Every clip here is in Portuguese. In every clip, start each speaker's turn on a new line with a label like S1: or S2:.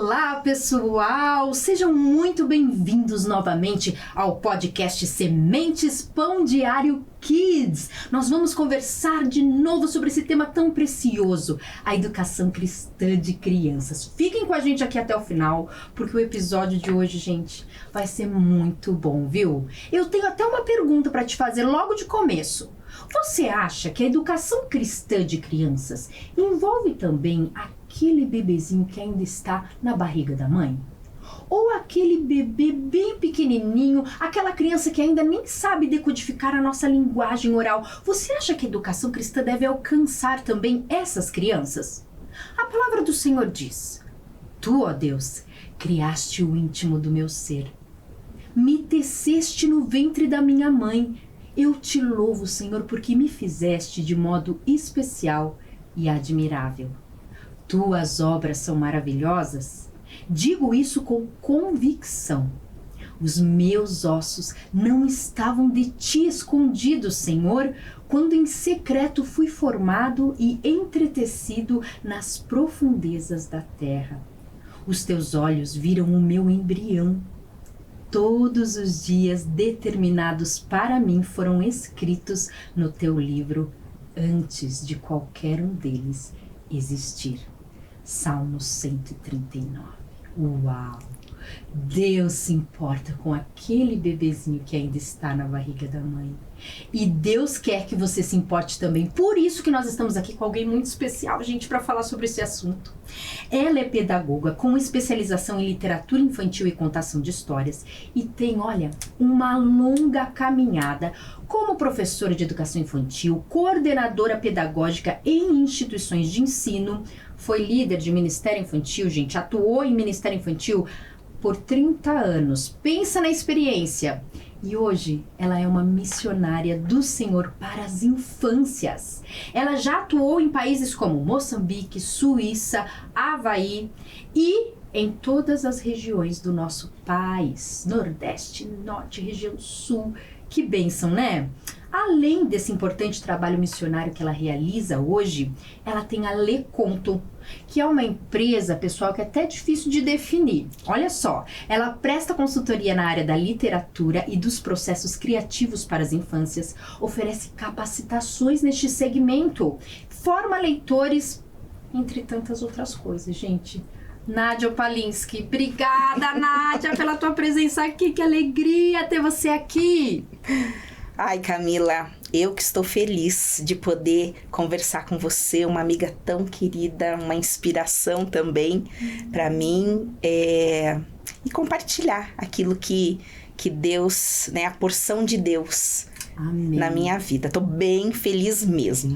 S1: Olá, pessoal! Sejam muito bem-vindos novamente ao podcast Sementes Pão Diário Kids. Nós vamos conversar de novo sobre esse tema tão precioso, a educação cristã de crianças. Fiquem com a gente aqui até o final, porque o episódio de hoje, gente, vai ser muito bom, viu? Eu tenho até uma pergunta para te fazer logo de começo. Você acha que a educação cristã de crianças envolve também aquele bebezinho que ainda está na barriga da mãe? Ou aquele bebê bem pequenininho, aquela criança que ainda nem sabe decodificar a nossa linguagem oral? Você acha que a educação cristã deve alcançar também essas crianças? A palavra do Senhor diz: Tu, ó Deus, criaste o íntimo do meu ser. Me teceste no ventre da minha mãe. Eu te louvo, Senhor, porque me fizeste de modo especial e admirável. Tuas obras são maravilhosas. Digo isso com convicção. Os meus ossos não estavam de ti escondidos, Senhor, quando em secreto fui formado e entretecido nas profundezas da terra. Os teus olhos viram o meu embrião. Todos os dias determinados para mim foram escritos no teu livro antes de qualquer um deles existir. Salmo 139. Uau! Deus se importa com aquele bebezinho que ainda está na barriga da mãe. E Deus quer que você se importe também. Por isso que nós estamos aqui com alguém muito especial, gente, para falar sobre esse assunto. Ela é pedagoga com especialização em literatura infantil e contação de histórias e tem, olha, uma longa caminhada como professora de educação infantil, coordenadora pedagógica em instituições de ensino, foi líder de Ministério Infantil, gente, atuou em Ministério Infantil por 30 anos. Pensa na experiência. E hoje ela é uma missionária do Senhor para as infâncias. Ela já atuou em países como Moçambique, Suíça, Havaí e em todas as regiões do nosso país. Nordeste, Norte, região Sul. Que bênção, né? Além desse importante trabalho missionário que ela realiza hoje, ela tem a Leconto, que é uma empresa, pessoal, que é até difícil de definir. Olha só, ela presta consultoria na área da literatura e dos processos criativos para as infâncias, oferece capacitações neste segmento, forma leitores, entre tantas outras coisas, gente. Nádia Opalinski, obrigada, Nádia, pela tua presença aqui, que alegria ter você aqui.
S2: Ai, Camila, eu que estou feliz de poder conversar com você, uma amiga tão querida, uma inspiração também para mim, e compartilhar aquilo que Deus, né, a porção de Deus. Amém. Na minha vida. Tô bem feliz mesmo.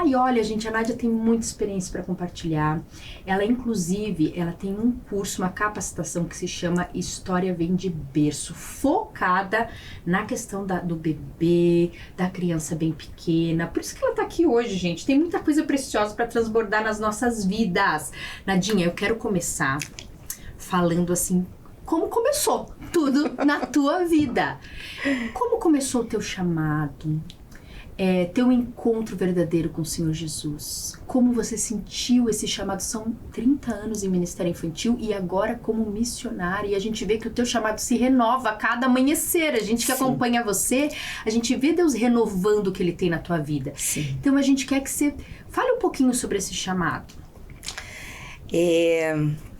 S1: E olha, gente, a Nádia tem muita experiência para compartilhar. Ela, inclusive, ela tem um curso, uma capacitação que se chama História Vem de Berço, focada na questão do bebê, da criança bem pequena. Por isso que ela tá aqui hoje, gente. Tem muita coisa preciosa para transbordar nas nossas vidas. Nadinha, eu quero começar falando assim, como começou tudo na tua vida. Como começou o teu chamado, teu encontro verdadeiro com o Senhor Jesus? Como você sentiu esse chamado? São 30 anos em Ministério Infantil e agora como missionária. E a gente vê que o teu chamado se renova a cada amanhecer. A gente que acompanha você, a gente vê Deus renovando o que Ele tem na tua vida.
S2: Sim.
S1: Então a gente quer que você fale um pouquinho sobre esse chamado.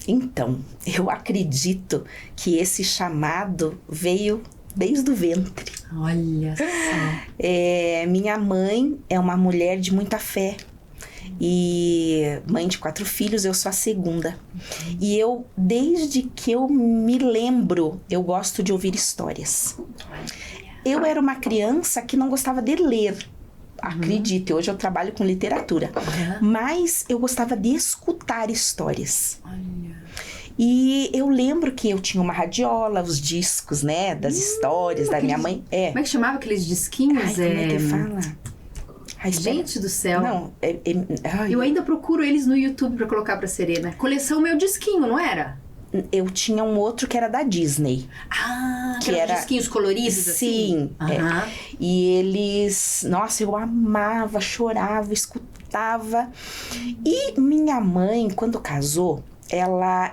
S2: Então, eu acredito que esse chamado veio desde o ventre.
S1: Olha só.
S2: Minha mãe é uma mulher de muita fé. E mãe de 4 filhos, eu sou a segunda. E eu, desde que eu me lembro, eu gosto de ouvir histórias. Eu era uma criança que não gostava de ler. Acredite, hoje eu trabalho com literatura. Mas eu gostava de escutar histórias. E eu lembro que eu tinha uma radiola, os discos, né, das histórias da minha mãe.
S1: Como é que chamava aqueles disquinhos?
S2: Como é que fala?
S1: Gente do céu.
S2: Não,
S1: eu ainda procuro eles no YouTube pra colocar pra Serena. Coleção Meu Disquinho, não era?
S2: Eu tinha um outro que era da Disney.
S1: Que era disquinhos coloridos,
S2: assim? Sim. E eles... Nossa, eu amava, chorava, escutava. E minha mãe, quando casou, ela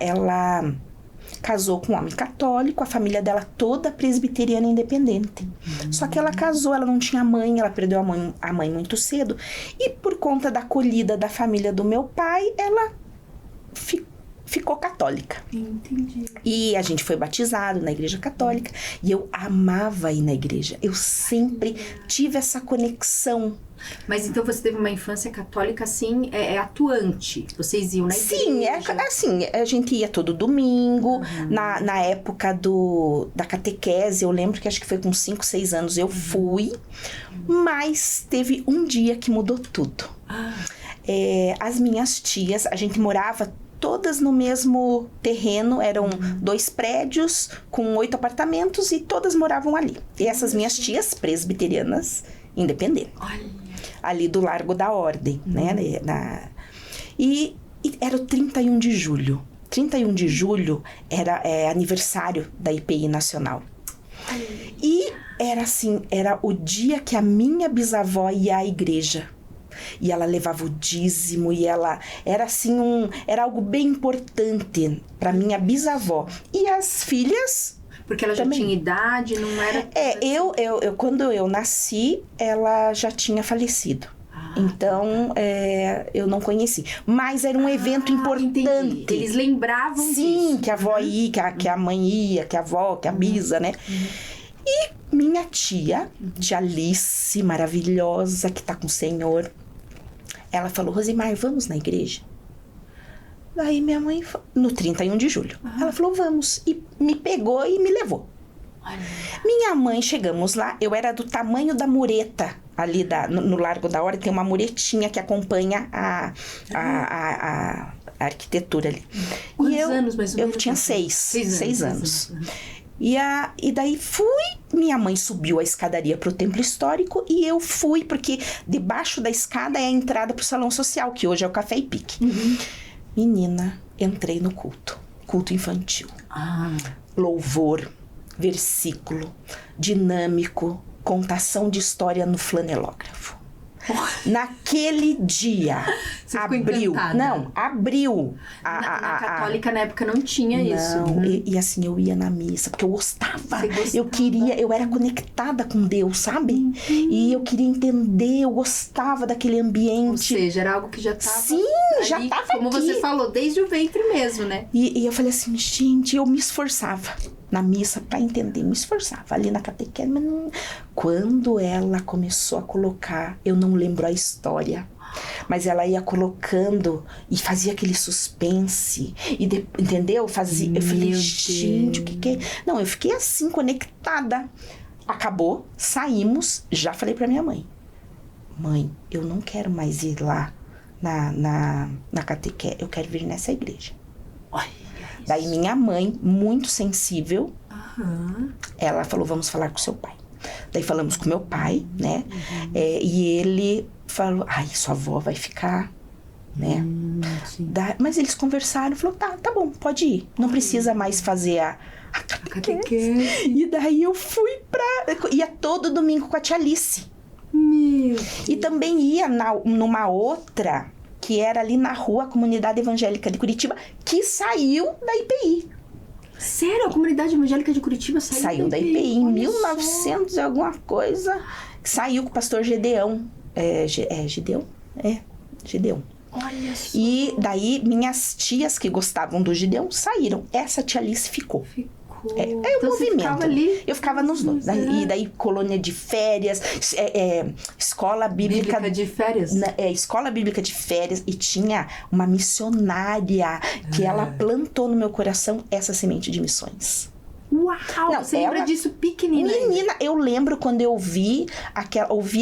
S2: casou com um homem católico, a família dela toda presbiteriana independente. Só que ela casou, ela não tinha mãe, ela perdeu a mãe muito cedo. E por conta da acolhida da família do meu pai, ela ficou católica.
S1: Entendi.
S2: E a gente foi batizado na igreja católica. E eu amava ir na igreja. Eu sempre tive essa conexão.
S1: Mas então você teve uma infância católica, assim, atuante. Vocês iam na igreja?
S2: Sim, assim, a gente ia todo domingo. Na época da catequese, eu lembro que acho que foi com 5, 6 anos eu fui. Mas teve um dia que mudou tudo. As minhas tias, a gente morava todas no mesmo terreno, eram 2 prédios com 8 apartamentos e todas moravam ali. E essas minhas tias presbiterianas independentes. Ali do Largo da Ordem, né? E era o 31 de julho. 31 de julho era aniversário da IPI Nacional. E era assim, era o dia que a minha bisavó ia à igreja. E ela levava o dízimo e ela era assim era algo bem importante para minha bisavó. E as filhas
S1: porque ela já
S2: também
S1: tinha idade, não era...
S2: eu quando eu nasci, ela já tinha falecido. Então, eu não conheci. Mas era um evento importante.
S1: Entendi. Eles lembravam disso.
S2: Sim, que a avó ia, que a mãe ia, que a avó, que a bisa, né? E minha tia Alice, maravilhosa, que tá com o Senhor, ela falou: Rosimar, vamos na igreja? Daí minha mãe, no 31 de julho, ela falou: vamos. E me pegou e me levou. Minha mãe, chegamos lá, eu era do tamanho da mureta, ali no Largo da Ordem, tem uma muretinha que acompanha a arquitetura ali.
S1: Quantos anos mais ou menos?
S2: Eu tinha 6 anos. E daí minha mãe subiu a escadaria pro Templo Histórico e eu fui, porque debaixo da escada é a entrada pro Salão Social, que hoje é o Café e Pique. Menina, entrei no culto infantil. Louvor, versículo, dinâmico, contação de história no flanelógrafo. Naquele dia,
S1: você
S2: abriu. Não, abriu.
S1: Na católica, na época, não tinha isso.
S2: E assim, eu ia na missa, porque eu gostava. Eu era conectada com Deus, sabe? E eu queria entender, eu gostava daquele ambiente.
S1: Ou seja, era algo que já estava...
S2: Sim, já estava aqui.
S1: Como você falou, desde o ventre mesmo, né?
S2: E eu falei assim, gente, eu me esforçava na missa pra entender, me esforçava ali na catequese, mas não... Quando ela começou a colocar, eu não lembro a história, mas ela ia colocando e fazia aquele suspense, entendeu? Eu falei, gente, o que é? Não, eu fiquei assim, conectada. Acabou, saímos, já falei pra minha mãe: mãe, eu não quero mais ir lá na catequese, eu quero vir nessa igreja. Daí minha mãe, muito sensível, ela falou: vamos falar com seu pai. Daí falamos com meu pai, né? E ele falou: ai, sua avó vai ficar, né? Mas eles conversaram, falou: tá bom, pode ir. Não precisa mais fazer a catequese. E daí eu fui ia todo domingo com a tia Alice. E também ia numa outra, que era ali na rua, a Comunidade Evangélica de Curitiba, que saiu da IPI.
S1: Sério? A Comunidade Evangélica de Curitiba
S2: saiu da IPI em 1900 e alguma coisa. Saiu com o pastor Gedeão. Gedeão? Gedeão.
S1: Olha só.
S2: E daí, minhas tias que gostavam do Gideão saíram. Essa tia Alice ficou.
S1: Então,
S2: o movimento.
S1: Ficava ali?
S2: Eu ficava nos dois. E daí, colônia de férias, escola bíblica
S1: de férias?
S2: Escola bíblica de férias. E tinha uma missionária que ela plantou no meu coração essa semente de missões.
S1: Uau! Não, você lembra disso pequenina?
S2: Menina, eu lembro quando eu ouvi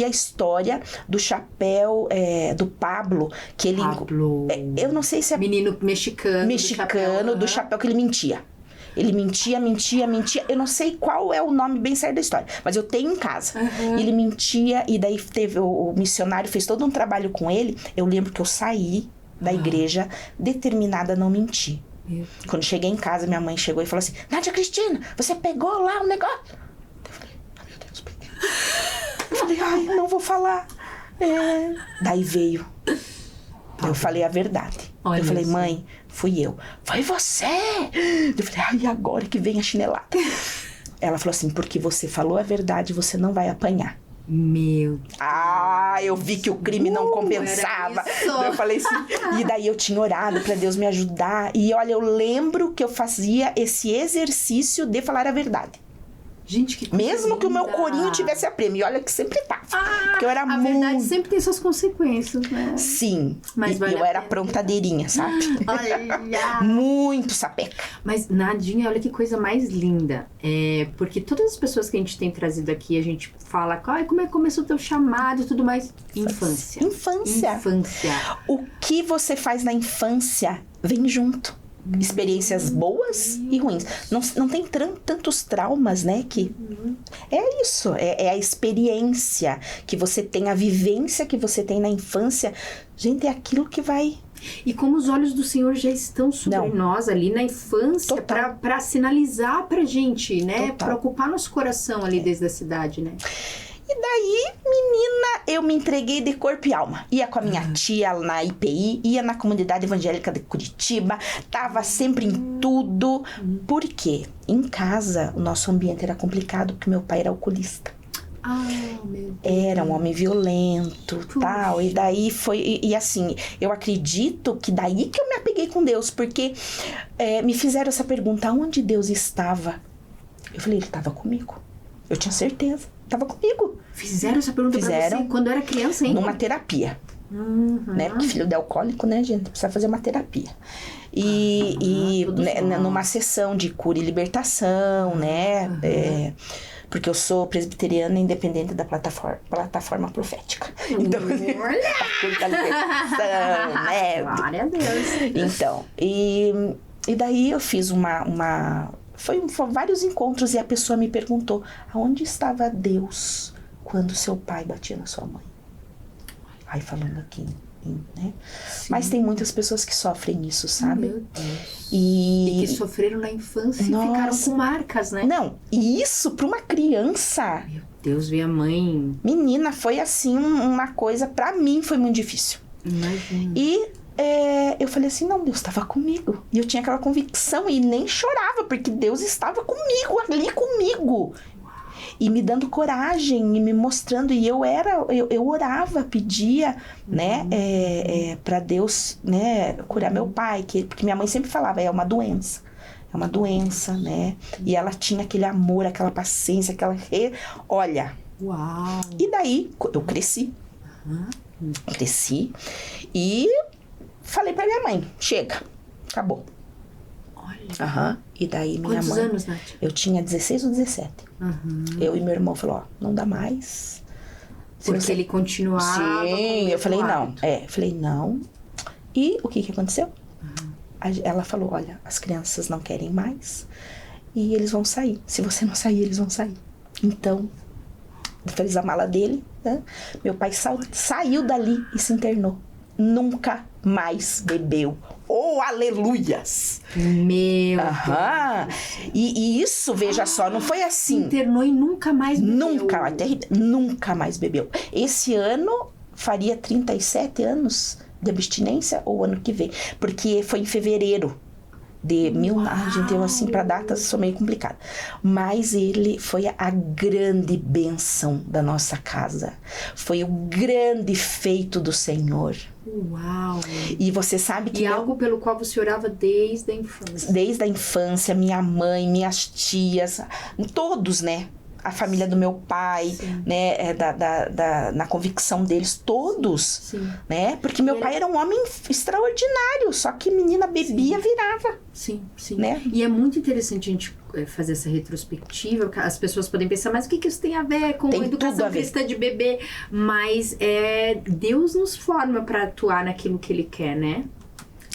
S2: a história do chapéu do Pablo, que ele... eu não sei se é...
S1: Menino mexicano
S2: do chapéu, que ele mentia. Ele mentia. Eu não sei qual é o nome bem certo da história, mas eu tenho em casa. Ele mentia, e daí o missionário fez todo um trabalho com ele. Eu lembro que eu saí da igreja determinada a não mentir. Quando cheguei em casa, minha mãe chegou e falou assim: Nádia Cristina, você pegou lá o negócio? Eu falei: meu Deus, peguei. Eu falei: ai, não vou falar. Daí veio: Eu falei a verdade.
S1: Olha
S2: eu falei,
S1: isso.
S2: mãe, fui eu. Foi você! Eu falei, ai, agora que vem a chinelada. Ela falou assim, porque você falou a verdade, você não vai apanhar.
S1: Meu Deus.
S2: Ah, eu vi que o crime não compensava.
S1: era isso.
S2: Eu falei assim, e daí eu tinha orado pra Deus me ajudar. E olha, eu lembro que eu fazia esse exercício de falar a verdade.
S1: Gente, que coisa
S2: Mesmo que o meu
S1: linda.
S2: corinho tivesse a prêmio. E olha que sempre tava. Porque eu era
S1: A
S2: muito...
S1: verdade sempre tem suas consequências, né?
S2: Sim.
S1: Mas
S2: E
S1: vale
S2: eu
S1: a
S2: era
S1: pena.
S2: aprontadeirinha, sabe?
S1: Olha!
S2: Muito sapeca.
S1: Mas, Nadinha, olha que coisa mais linda. Porque todas as pessoas que a gente tem trazido aqui, a gente fala, ai, como é que começou o teu chamado e tudo mais? Infância.
S2: Infância. O que você faz na infância vem junto. Experiências boas e ruins. Não tem tantos traumas, né? Que é isso. É a experiência que você tem, a vivência que você tem na infância. Gente, é aquilo que vai...
S1: E como os olhos do Senhor já estão sobre
S2: Não.
S1: nós ali na infância
S2: Total.
S1: pra sinalizar pra gente, né?
S2: Total.
S1: Pra ocupar nosso coração ali desde a cidade, né?
S2: E daí, menina, eu me entreguei de corpo e alma. Ia com a minha tia na IPI, ia na comunidade evangélica de Curitiba, tava sempre em tudo. Por quê? Em casa, o nosso ambiente era complicado, porque meu pai era alcoolista.
S1: Ah, meu Deus.
S2: Era um homem violento, tal. E daí foi... E assim, eu acredito que daí que eu me apeguei com Deus, porque me fizeram essa pergunta, onde Deus estava? Eu falei, ele estava comigo. Eu tinha certeza. Estava comigo.
S1: Fizeram essa pergunta pra
S2: Fizeram.
S1: você quando era criança, hein?
S2: Numa terapia. Né? Porque filho de alcoólico, né, gente? Precisa fazer uma terapia. E
S1: todos
S2: né,
S1: nós.
S2: numa sessão de cura e libertação, né? Porque eu sou presbiteriana independente da plataforma profética. Então,
S1: Olha!
S2: cura da libertação, né?
S1: Glória a Deus.
S2: Então, e daí eu fiz Foram vários encontros e a pessoa me perguntou, aonde estava Deus quando seu pai batia na sua mãe? Aí falando aqui, né? Mas tem muitas pessoas que sofrem isso, sabe?
S1: Meu Deus.
S2: E
S1: que sofreram na infância
S2: Nossa.
S1: e ficaram com marcas, né?
S2: Não, e isso pra uma criança,
S1: Meu Deus, ver a mãe.
S2: menina, foi assim uma coisa, pra mim foi muito difícil.
S1: Imagina.
S2: E eu falei assim, não, Deus estava comigo. E eu tinha aquela convicção e nem chorava, porque Deus estava comigo, ali comigo. E me dando coragem e me mostrando. E eu orava, pedia, né, pra Deus, né, curar meu pai. Porque minha mãe sempre falava, é uma doença. É uma doença, né? E ela tinha aquele amor, aquela paciência, Olha.
S1: Uau.
S2: E daí, eu cresci. Cresci. E falei pra minha mãe, chega, acabou.
S1: Olha.
S2: E daí minha
S1: Quantos
S2: mãe...
S1: anos, Nath?
S2: Eu tinha 16 ou 17. Eu e meu irmão falou, não dá mais.
S1: Porque ele continuava.
S2: Sim, eu falei não. Eu falei não. E o que aconteceu? Ela falou, olha, as crianças não querem mais e eles vão sair. Se você não sair, eles vão sair. Então, fez a mala dele, né? Meu pai saiu dali e se internou. Nunca mais bebeu. Oh, aleluias!
S1: Meu
S2: E isso, veja só, não foi assim.
S1: Internou e nunca mais bebeu.
S2: Nunca mais bebeu. Esse ano faria 37 anos de abstinência ou ano que vem? Porque foi em fevereiro de gente, eu assim, pra datas sou meio complicada. Mas ele foi a grande bênção da nossa casa. Foi o grande feito do Senhor.
S1: Uau!
S2: E você sabe que...
S1: E algo pelo qual você orava desde a infância.
S2: Desde a infância, minha mãe, minhas tias, todos, né? A família do meu pai, sim, né? Na convicção deles, todos, sim, né? Porque meu pai era um homem extraordinário, só que menina bebia, sim, virava.
S1: Sim, sim.
S2: Né?
S1: E é muito interessante a gente fazer essa retrospectiva. As pessoas podem pensar, mas o que isso tem a ver com a educação cristã de bebê? Mas Deus nos forma para atuar naquilo que Ele quer, né?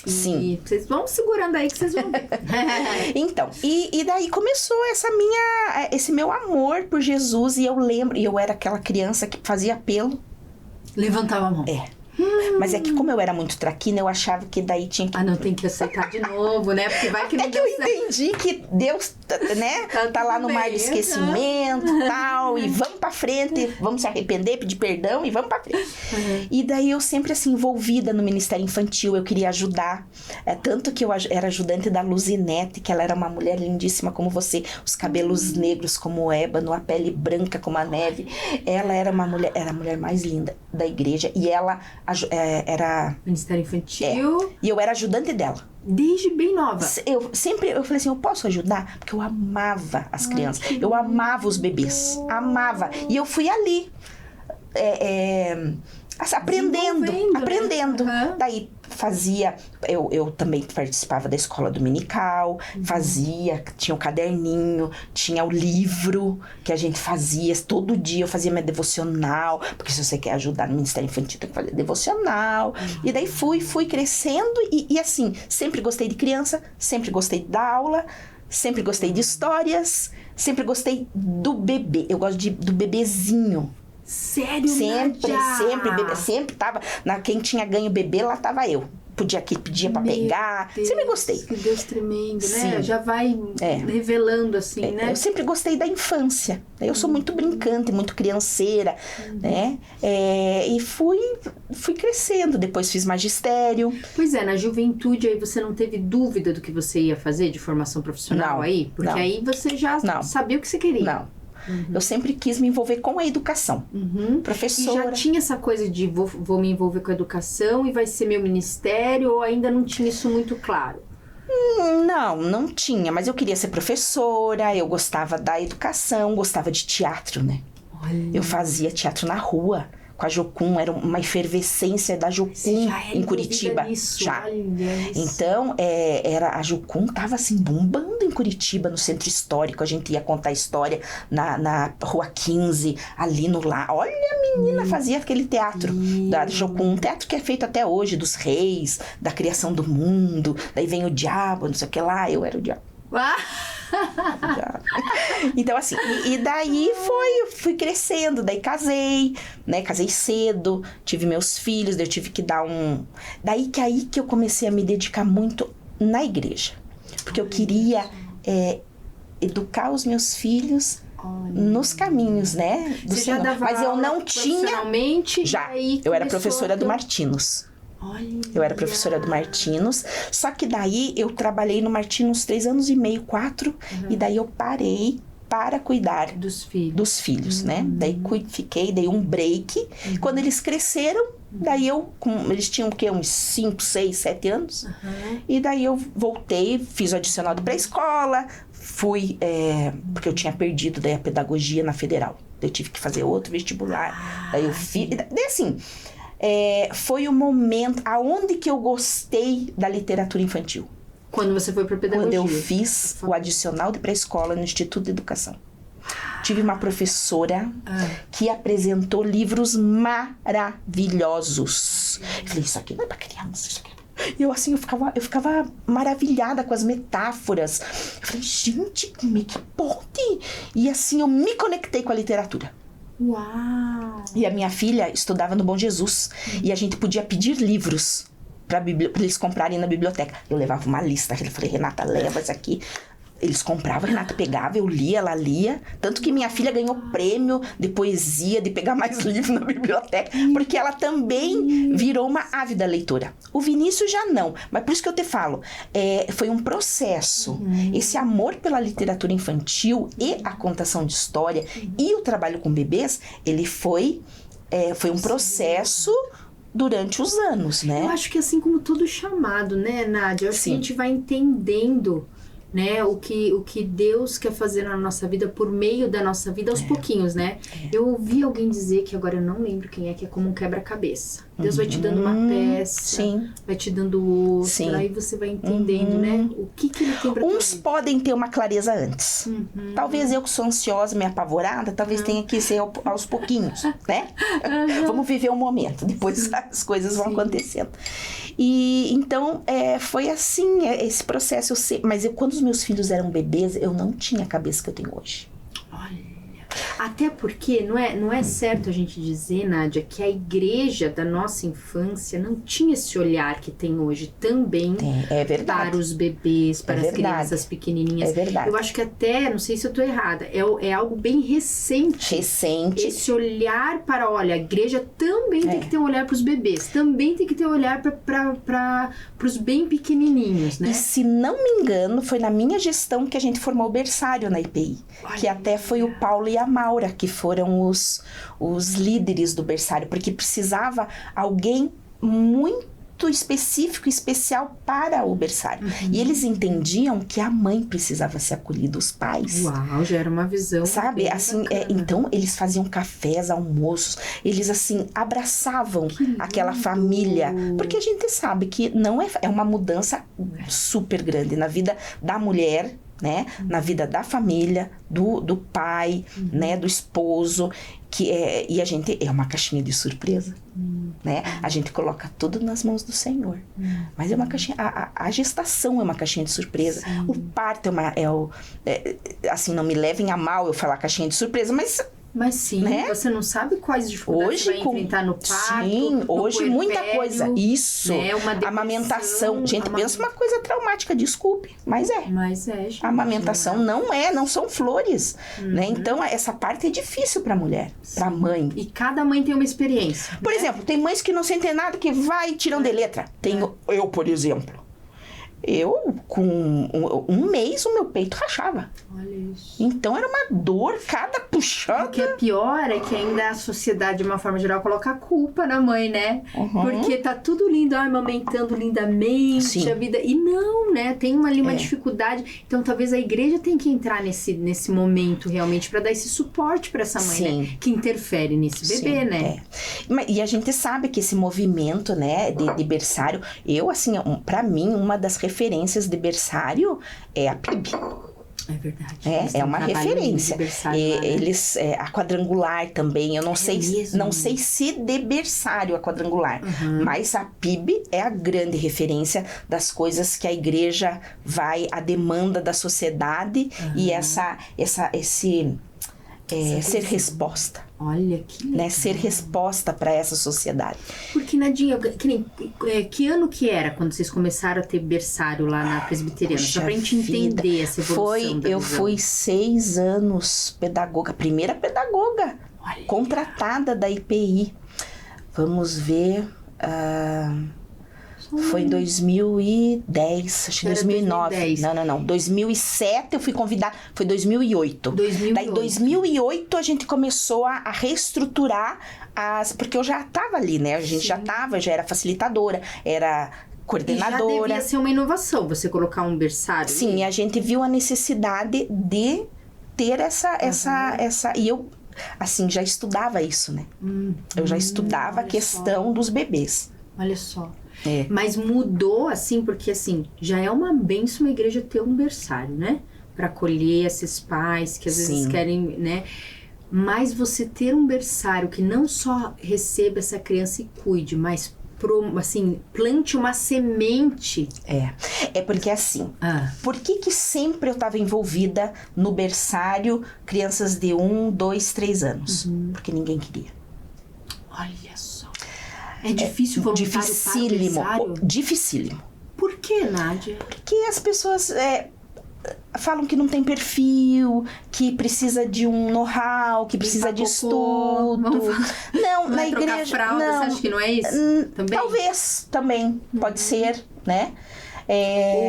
S2: Sim.
S1: E vocês vão segurando aí que vocês vão ver.
S2: Então, e daí começou esse meu amor por Jesus. E eu lembro, eu era aquela criança que fazia apelo.
S1: Levantava a mão.
S2: Mas é que como eu era muito traquina, eu achava que daí tinha que...
S1: não, tem que aceitar de novo, né? Porque vai que não
S2: que eu entendi que Deus, né, tá lá no mar do esquecimento e tal, e vamos pra frente, vamos se arrepender, pedir perdão e vamos pra frente. E daí eu sempre assim, envolvida no Ministério Infantil, eu queria ajudar. Tanto que eu era ajudante da Luzinete, que ela era uma mulher lindíssima como você, os cabelos negros como o ébano, a pele branca como a neve. Ela era a mulher mais linda da igreja e ela era...
S1: Ministério Infantil.
S2: E eu era ajudante dela.
S1: Desde bem nova.
S2: Eu falei assim, eu posso ajudar? Porque eu amava as crianças. Eu amava os bebês. Amava. E eu fui ali. Aprendendo.
S1: Né?
S2: Daí fazia, eu também participava da escola dominical, tinha o caderninho, tinha o livro que a gente fazia, todo dia eu fazia minha devocional, porque se você quer ajudar no Ministério Infantil tem que fazer devocional, e daí fui crescendo e assim, sempre gostei de criança, sempre gostei da aula, sempre gostei de histórias, sempre gostei do bebê, eu gosto do bebezinho.
S1: Sério,
S2: Sempre tava. Quem tinha ganho bebê, lá tava eu. Pedia pra pegar.
S1: Deus,
S2: sempre gostei.
S1: Que Deus tremendo, né?
S2: Sim.
S1: Já vai revelando assim, né?
S2: Eu sempre gostei da infância. Eu sou muito brincante, muito crianceira, né? E fui crescendo. Depois fiz magistério.
S1: Pois é, na juventude aí você não teve dúvida do que você ia fazer de formação profissional aí? Porque aí você já sabia o que você queria.
S2: Não. Eu sempre quis me envolver com a educação. Professora.
S1: E já tinha essa coisa de vou me envolver com a educação e vai ser meu ministério, ou ainda não tinha isso muito claro?
S2: Não tinha, mas eu queria ser professora, eu gostava da educação, gostava de teatro, né?
S1: Olha.
S2: Eu fazia teatro na rua. Com a Jocum, era uma efervescência da Jocum em Curitiba.
S1: Nisso,
S2: já.
S1: Olha isso.
S2: Então, a Jocum tava assim, bombando em Curitiba, no centro histórico. A gente ia contar a história na Rua 15, ali no lá. Olha, a menina fazia aquele teatro da Jocum. Um teatro que é feito até hoje, dos reis, da criação do mundo. Daí vem o diabo, não sei o que lá. Eu era o diabo. Então assim, e daí fui crescendo, daí casei, né, casei cedo, tive meus filhos, daí eu tive que dar daí que eu comecei a me dedicar muito na igreja, porque eu queria educar os meus filhos nos caminhos, né, do Senhor. Mas eu não tinha, eu era professora do Martinos.
S1: Olha.
S2: Eu era professora do Martinos, só que daí eu trabalhei no Martinos 3 anos e meio, 4, e daí eu parei para cuidar dos filhos, né? Daí dei um break, quando eles cresceram, daí eles tinham o quê? Uns 5, 6, 7 anos, e daí eu voltei, fiz o adicional de pré-escola, porque eu tinha perdido daí a pedagogia na Federal, daí eu tive que fazer outro vestibular, daí eu fiz, daí assim... foi o momento aonde que eu gostei da literatura infantil.
S1: Quando você foi para pedagogia?
S2: Quando eu fiz o adicional de pré-escola no Instituto de Educação. Tive uma professora que apresentou livros maravilhosos. Eu falei, isso aqui não é para criança, isso aqui. E eu assim, eu ficava maravilhada com as metáforas. Eu falei, gente, que pode? E assim, eu me conectei com a literatura.
S1: Uau!
S2: E a minha filha estudava no Bom Jesus. E a gente podia pedir livros para eles comprarem na biblioteca. Eu levava uma lista. Eu falei, Renata, leva isso aqui. Eles compravam, a Renata pegava, eu lia, ela lia. Tanto que minha filha ganhou prêmio de poesia, de pegar mais livros na biblioteca. Porque ela também virou uma ávida leitora. O Vinícius já não. Mas por isso que eu te falo, foi um processo. Esse amor pela literatura infantil e a contação de história e o trabalho com bebês, ele foi um processo durante os anos, né?
S1: Eu acho que assim como todo chamado, né, Nádia? Eu acho que a gente vai entendendo, né, o que Deus quer fazer na nossa vida por meio da nossa vida aos pouquinhos, né? Eu ouvi alguém dizer, que agora eu não lembro quem é, que é como um quebra-cabeça. Deus vai te dando uma peça, vai te dando outra, aí você vai entendendo, né, o que ele tem pra
S2: Uns podem ter uma clareza antes. Talvez eu que sou ansiosa, meio apavorada, talvez tenha que ser aos pouquinhos, né? Vamos viver um momento, depois as coisas vão acontecendo. E então foi assim, esse processo. Mas quando os meus filhos eram bebês, eu não tinha a cabeça que eu tenho hoje.
S1: Olha. Até porque não é certo a gente dizer, Nádia, que a igreja da nossa infância não tinha esse olhar que tem hoje também
S2: É verdade.
S1: para os bebês, para as crianças pequenininhas.
S2: É verdade.
S1: Eu acho que até, não sei se eu estou errada, é algo bem recente. Esse olhar para, olha, a igreja também tem que ter um olhar para os bebês, também tem que ter um olhar para os bem pequenininhos, né?
S2: E se não me engano, foi na minha gestão que a gente formou o berçário na IPI.
S1: Olha,
S2: que até foi o Paulo e a Maura, que foram os líderes do berçário, porque precisava alguém muito específico, especial para o berçário. E eles entendiam que a mãe precisava ser acolhida, os pais.
S1: Uau, já era uma visão.
S2: Sabe, assim, então eles faziam cafés, almoços, eles assim, abraçavam aquela família, porque a gente sabe que não é uma mudança super grande na vida da mulher, né, na vida da família, do pai, né, do esposo, e a gente é uma caixinha de surpresa, né? A gente coloca tudo nas mãos do Senhor. Mas é uma caixinha, a gestação é uma caixinha de surpresa. Sim. O parto assim, não me levem a mal eu falar caixinha de surpresa,
S1: mas sim, né? Você não sabe quais dificuldades
S2: hoje,
S1: você vai enfrentar no parto.
S2: Sim, hoje muita coisa. Isso,
S1: né?
S2: Amamentação. Gente, pensa uma coisa traumática, desculpe, mas é.
S1: Mas é, gente.
S2: A amamentação não são flores, né? Então, essa parte é difícil pra mulher, pra mãe.
S1: E cada mãe tem uma experiência.
S2: Por exemplo, tem mães que não sentem nada, que vai tirando de letra. Eu, por exemplo. Com um mês, o meu peito rachava.
S1: Olha isso.
S2: Então, era uma dor, cada puxada.
S1: O que é pior é que ainda a sociedade, de uma forma geral, coloca a culpa na mãe, né? Porque tá tudo lindo, amamentando lindamente, sim, a vida... E não, né? Tem uma dificuldade. Então, talvez a igreja tenha que entrar nesse momento, realmente, para dar esse suporte para essa mãe, sim, né? Que interfere nesse bebê, sim, né?
S2: E a gente sabe que esse movimento, né, de berçário... assim, pra mim, uma das referências de berçário é a PIB.
S1: É verdade.
S2: É uma referência. Eles, a quadrangular também, eu não sei se de berçário a quadrangular, mas a PIB é a grande referência das coisas que a igreja vai, a demanda da sociedade e ser resposta.
S1: Olha que legal.
S2: Né? Ser resposta para essa sociedade.
S1: Porque, Nadinha, que ano que era quando vocês começaram a ter berçário lá na Presbiteriana? Só pra gente entender essa evolução da visão.
S2: Fui 6 anos pedagoga, primeira pedagoga, olha, contratada da IPI. Vamos ver... Foi em 2010, acho que 2009. 2010. Não. 2007 eu fui convidada, foi 2008. Daí em 2008 a gente começou a reestruturar porque eu já estava ali, né? A gente já era facilitadora, era coordenadora.
S1: E já devia ser uma inovação, você colocar um berçário.
S2: Sim, e a gente viu a necessidade de ter essa e eu, assim, já estudava isso, né? Eu já estava a questão dos bebês.
S1: Olha só. Mas mudou, assim, porque, assim, já é uma bênção a igreja ter um berçário, né? Pra acolher esses pais que às vezes querem, né? Mas você ter um berçário que não só receba essa criança e cuide, mas, assim, plante uma semente.
S2: É porque, assim, por que sempre eu estava envolvida no berçário crianças de 1, 2, 3 anos? Porque ninguém queria.
S1: Olha só. É difícil voluntário para o berçário?
S2: Dificílimo.
S1: Por que, Nádia?
S2: Porque as pessoas falam que não tem perfil, que precisa de um know-how, que precisa de estudo. Não, na igreja...
S1: Fralda,
S2: não,
S1: você acha que não é isso? Também?
S2: Talvez, também. Pode ser, né?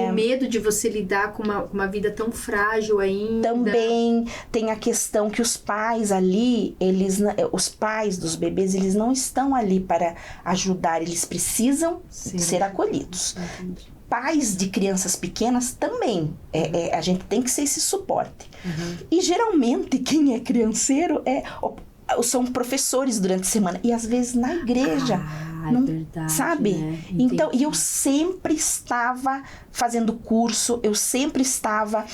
S1: O medo de você lidar com uma vida tão frágil ainda.
S2: Também tem a questão que os pais ali, os pais dos bebês, eles não estão ali para ajudar, eles precisam ser acolhidos. Entendi. Pais de crianças pequenas também, a gente tem que ser esse suporte. E geralmente quem é crianceiro são professores durante a semana, e às vezes na igreja.
S1: É verdade,
S2: sabe?
S1: Né?
S2: Então, e eu sempre estava fazendo curso, eu sempre estava...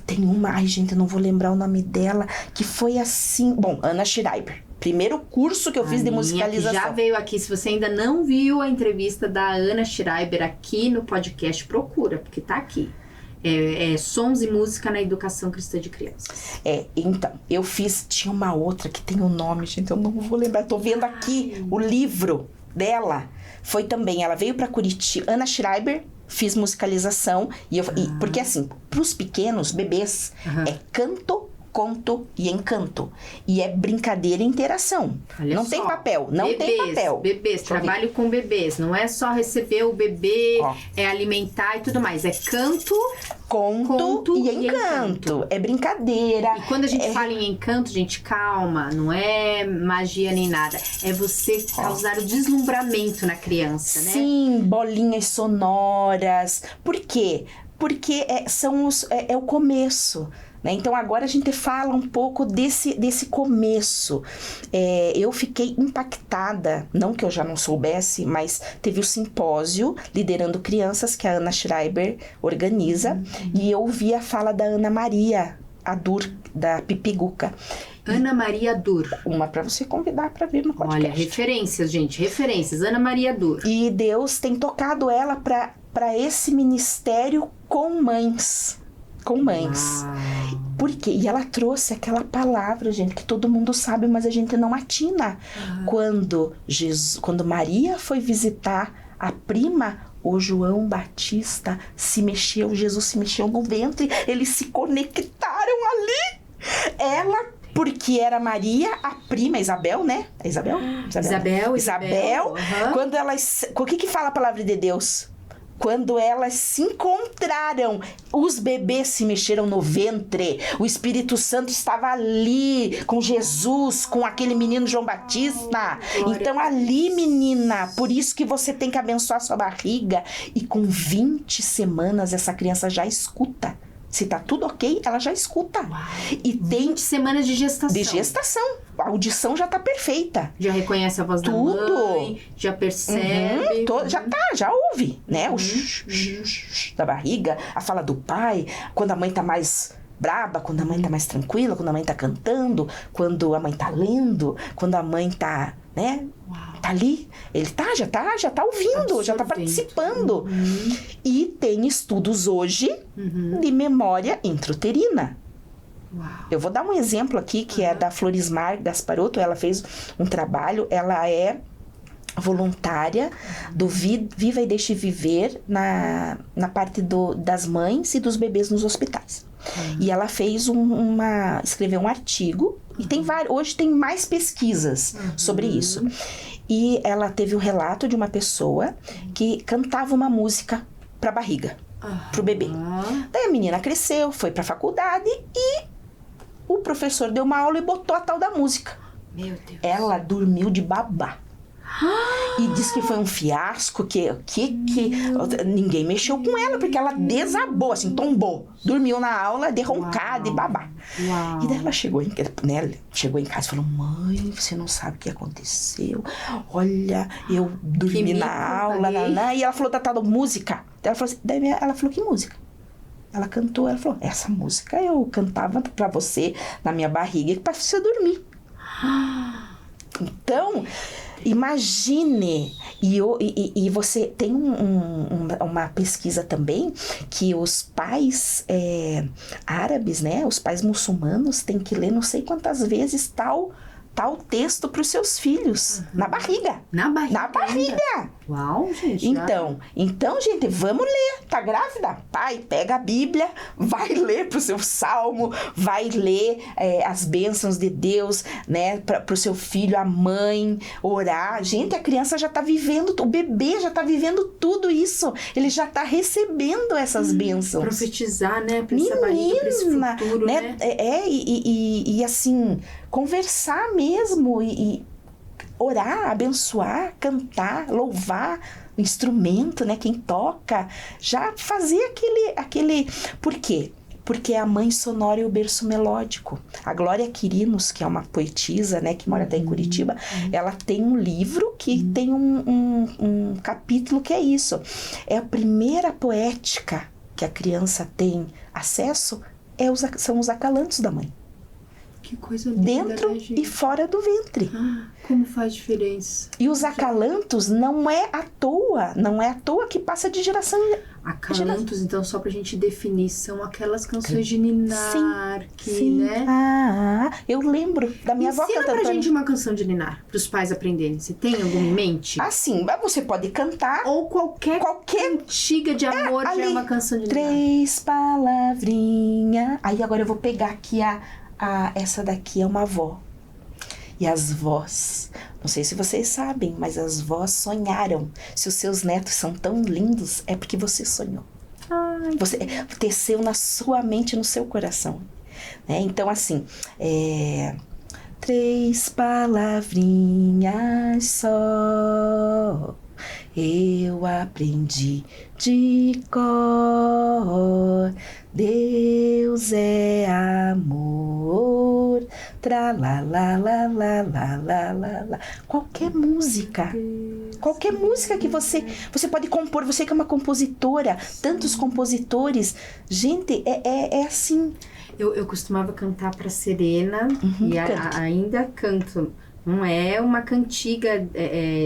S2: tem uma... Ai, gente, eu não vou lembrar o nome dela, que foi assim... Bom, Ana Schreiber. Primeiro curso que eu fiz de musicalização.
S1: Que já veio aqui. Se você ainda não viu a entrevista da Ana Schreiber aqui no podcast, procura, porque tá aqui. Sons e música na educação cristã de crianças.
S2: Então, eu fiz... Tinha uma outra que tem um nome, gente, eu não vou lembrar. Tô vendo aqui o livro dela. Foi também, ela veio pra Curitiba. Ana Schreiber, fiz musicalização. Porque assim, pros pequenos, bebês, é canto, conto e encanto. E é brincadeira e interação.
S1: Olha
S2: não
S1: só,
S2: tem papel, não
S1: bebês,
S2: tem papel.
S1: Bebês, trabalho com bebês. Não é só receber o bebê,
S2: Ó.
S1: alimentar e tudo mais. É canto,
S2: Conto e encanto. É brincadeira.
S1: E quando a gente fala em encanto, gente, calma. Não é magia nem nada. É você causar o deslumbramento na criança, né?
S2: Sim, bolinhas sonoras. Por quê? Porque é o começo. Né? Então agora a gente fala um pouco desse começo. Eu fiquei impactada, não que eu já não soubesse, mas teve o simpósio Liderando Crianças, que a Ana Schreiber organiza, e eu ouvi a fala da Ana Maria Adur, da Pipiguca.
S1: Ana Maria Dur.
S2: Uma para você convidar para vir no podcast.
S1: Olha, referências, gente, referências. Ana Maria Dur.
S2: E Deus tem tocado ela para esse ministério com mães. Com mães.
S1: Uau.
S2: Por quê? E ela trouxe aquela palavra, gente, que todo mundo sabe, mas a gente não atina. Quando Maria foi visitar a prima, o João Batista se mexeu, Jesus se mexeu no ventre, eles se conectaram ali. Ela, porque era Maria, a prima, Isabel, né? Isabel. Quando elas... O que fala a palavra de Deus? Quando elas se encontraram, os bebês se mexeram no ventre. O Espírito Santo estava ali com Jesus, com aquele menino João Batista. Então ali, menina, por isso que você tem que abençoar sua barriga. E com 20 semanas essa criança já escuta. Se tá tudo ok, ela já escuta.
S1: Uau.
S2: E tem
S1: 20 semanas de gestação.
S2: A audição já tá perfeita.
S1: Já reconhece a voz da mãe, já percebe.
S2: Já ouve, né? O da barriga, a fala do pai, quando a mãe tá mais braba, quando a mãe tá mais tranquila, quando a mãe tá cantando, quando a mãe tá lendo, quando a mãe tá, né?
S1: Uau.
S2: Tá ali, ele já tá ouvindo, já tá participando. E tem estudos hoje de memória intrauterina.
S1: Uau.
S2: Eu vou dar um exemplo aqui, que é da Florismar Gasparotto. Ela fez um trabalho, ela é voluntária do Viva e Deixe Viver na parte das mães e dos bebês nos hospitais. E ela fez escreveu um artigo, e hoje tem mais pesquisas sobre isso. E ela teve o relato de uma pessoa que cantava uma música pra barriga, pro bebê. Daí a menina cresceu, foi pra faculdade e o professor deu uma aula e botou a tal da música.
S1: Meu Deus.
S2: Ela dormiu de babá. E disse que foi um fiasco, que ninguém mexeu com ela, porque ela desabou, assim, tombou. Dormiu na aula, de roncar, de babá.
S1: Uau.
S2: E daí ela chegou em casa e falou: mãe, você não sabe o que aconteceu. Olha, eu dormi na aula. E ela falou da tal da música. Ela falou que música? Ela cantou, ela falou: essa música eu cantava pra você na minha barriga, pra você dormir. Então, imagine, e você tem uma pesquisa também, que os pais árabes, né, os pais muçulmanos têm que ler não sei quantas vezes tal texto para os seus filhos, na barriga.
S1: Na barriga. Uau, gente.
S2: Então, gente, vamos ler. Tá grávida? Pai, pega a Bíblia, vai ler pro seu salmo, vai ler as bênçãos de Deus, né, pro seu filho, a mãe, orar. Gente, a criança já tá vivendo, o bebê já tá vivendo tudo isso. Ele já tá recebendo essas bênçãos.
S1: Profetizar, né, pra essa barriga, pra esse futuro, né?
S2: E assim, conversar mesmo e orar, abençoar, cantar, louvar o instrumento, né? Quem toca, já fazer aquele... Por quê? Porque é a mãe sonora e o berço melódico. A Glória Quirinos, que é uma poetisa, né, que mora até em Curitiba, ela tem um livro que tem um capítulo que é isso. É a primeira poética que a criança tem acesso, são os acalantos da mãe.
S1: Que coisa linda,
S2: dentro
S1: né, gente?
S2: e fora do ventre.
S1: Como faz diferença.
S2: E os acalantos não é à toa que passa de geração em
S1: Acalantos, então, só pra gente definir, são aquelas canções de ninar,
S2: sim.
S1: né?
S2: Eu lembro da minha avó
S1: Ensina
S2: cantando.
S1: pra gente uma canção de ninar, pros pais aprenderem. Você tem alguma em mente?
S2: Assim, você pode cantar.
S1: Ou qualquer cantiga de amor já é uma canção de ninar.
S2: 3 palavrinhas. Aí agora eu vou pegar aqui essa daqui é uma avó. E as vós, não sei se vocês sabem, mas as vós sonharam. Se os seus netos são tão lindos, é porque você sonhou.
S1: Ai,
S2: Você teceu na sua mente, no seu coração. Né? Então, assim, 3 palavrinhas só eu aprendi de cor. Deus é amor. Tra la la la la la la la la. Qualquer música que você pode compor, você que é uma compositora, tantos compositores, gente, é assim.
S1: Eu costumava cantar pra Serena e ainda canto. Não é uma cantiga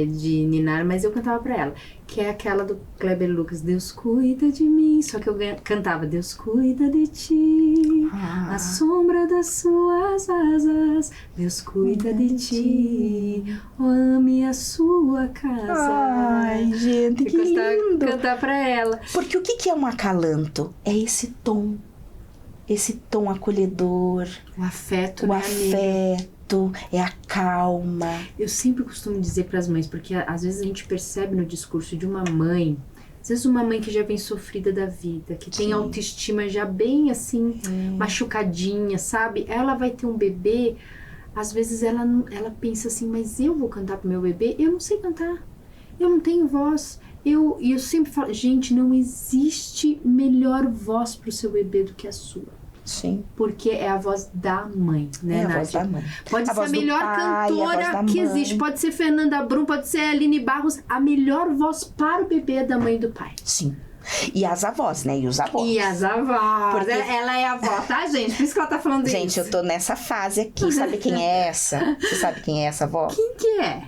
S1: de ninar, mas eu cantava pra ela. Que é aquela do Kleber Lucas, Deus cuida de mim. Só que eu cantava, Deus cuida de ti, a sombra das suas asas. Deus cuida de ti, ame a sua casa.
S2: Ai, gente, que lindo.
S1: Cantar pra ela.
S2: Porque o que é um acalanto? É esse tom acolhedor.
S1: O afeto,
S2: O
S1: né, amiga?
S2: afeto, é a calma.
S1: Eu sempre costumo dizer para as mães, porque às vezes a gente percebe no discurso de uma mãe, às vezes uma mãe que já vem sofrida da vida, que tem autoestima já bem assim, machucadinha, sabe? Ela vai ter um bebê, às vezes ela pensa assim, mas eu vou cantar pro meu bebê? Eu não sei cantar, eu não tenho voz. E eu sempre falo, gente, não existe melhor voz pro seu bebê do que a sua.
S2: Sim.
S1: Porque é a voz da mãe, né,
S2: É a
S1: Nádia?
S2: voz da mãe.
S1: Pode
S2: A
S1: ser a
S2: voz do
S1: melhor
S2: pai, a voz
S1: cantora
S2: da
S1: que
S2: mãe.
S1: existe. Pode ser Fernanda Brum, pode ser Aline Barros. A melhor voz para o bebê é da mãe e do pai.
S2: Sim. E as avós, né? E os avós.
S1: E as avós.
S2: Porque-
S1: Ela é avó, tá, gente? Por isso que ela tá falando isso.
S2: Gente, eu tô nessa fase aqui. Sabe quem é essa? Você sabe quem é essa avó?
S1: Quem que é?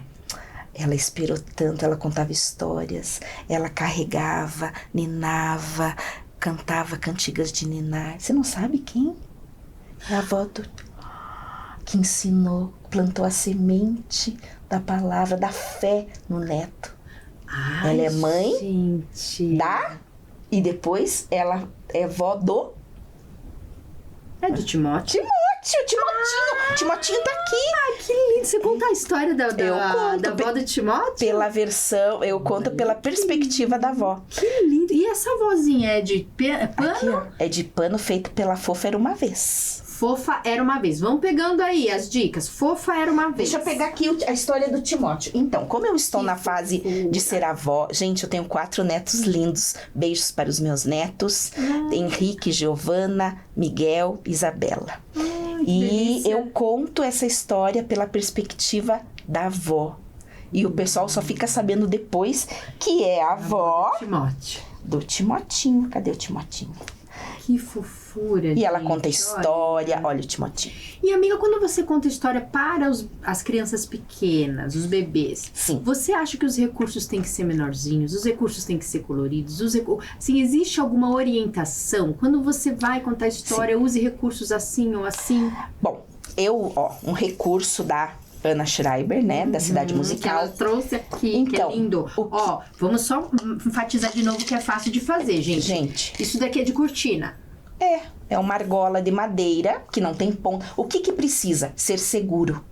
S2: Ela inspirou tanto, ela contava histórias, ela carregava, ninava, cantava cantigas de ninar. Você não sabe quem? É a avó que ensinou, plantou a semente da palavra, da fé no neto.
S1: Ai,
S2: Ela é mãe
S1: gente.
S2: E depois ela é vó do
S1: É do Timóteo?
S2: Timotinho tá aqui.
S1: Ai, que lindo. Você conta a história da
S2: Eu conto,
S1: da avó do Timóteo?
S2: Pela versão, eu conto pela perspectiva da avó.
S1: Que lindo. E essa vozinha é de pano?
S2: Aqui, ó, é de pano feito pela Fofa Era Uma Vez.
S1: Fofa Era Uma Vez. Vamos pegando aí as dicas. Fofa Era Uma Vez.
S2: Deixa eu pegar aqui a história do Timóteo. Então, como eu estou na fase de ser avó, gente, eu tenho 4 netos lindos. Beijos para os meus netos. Henrique, Giovana, Miguel, Isabela. E
S1: delícia.
S2: eu conto essa história pela perspectiva da avó. E o pessoal só fica sabendo depois que é a avó
S1: Timóteo.
S2: do Timotinho. Cadê o Timotinho?
S1: Que fofura,
S2: E ela
S1: gente.
S2: conta a história. Olha o Timotinho.
S1: E amiga, quando você conta história para as crianças pequenas, os bebês,
S2: Sim.
S1: você acha que os recursos têm que ser menorzinhos? Os recursos têm que ser coloridos? Assim, existe alguma orientação? Quando você vai contar a história, use recursos assim ou assim?
S2: Bom, um recurso da Ana Schreiber, né? Da Cidade
S1: Que
S2: Musical.
S1: ela trouxe aqui,
S2: Então,
S1: que é lindo. Ó, vamos só enfatizar de novo que é fácil de fazer, gente.
S2: Gente.
S1: Isso daqui é de cortina.
S2: É uma argola de madeira que não tem ponta. O que precisa? Ser seguro.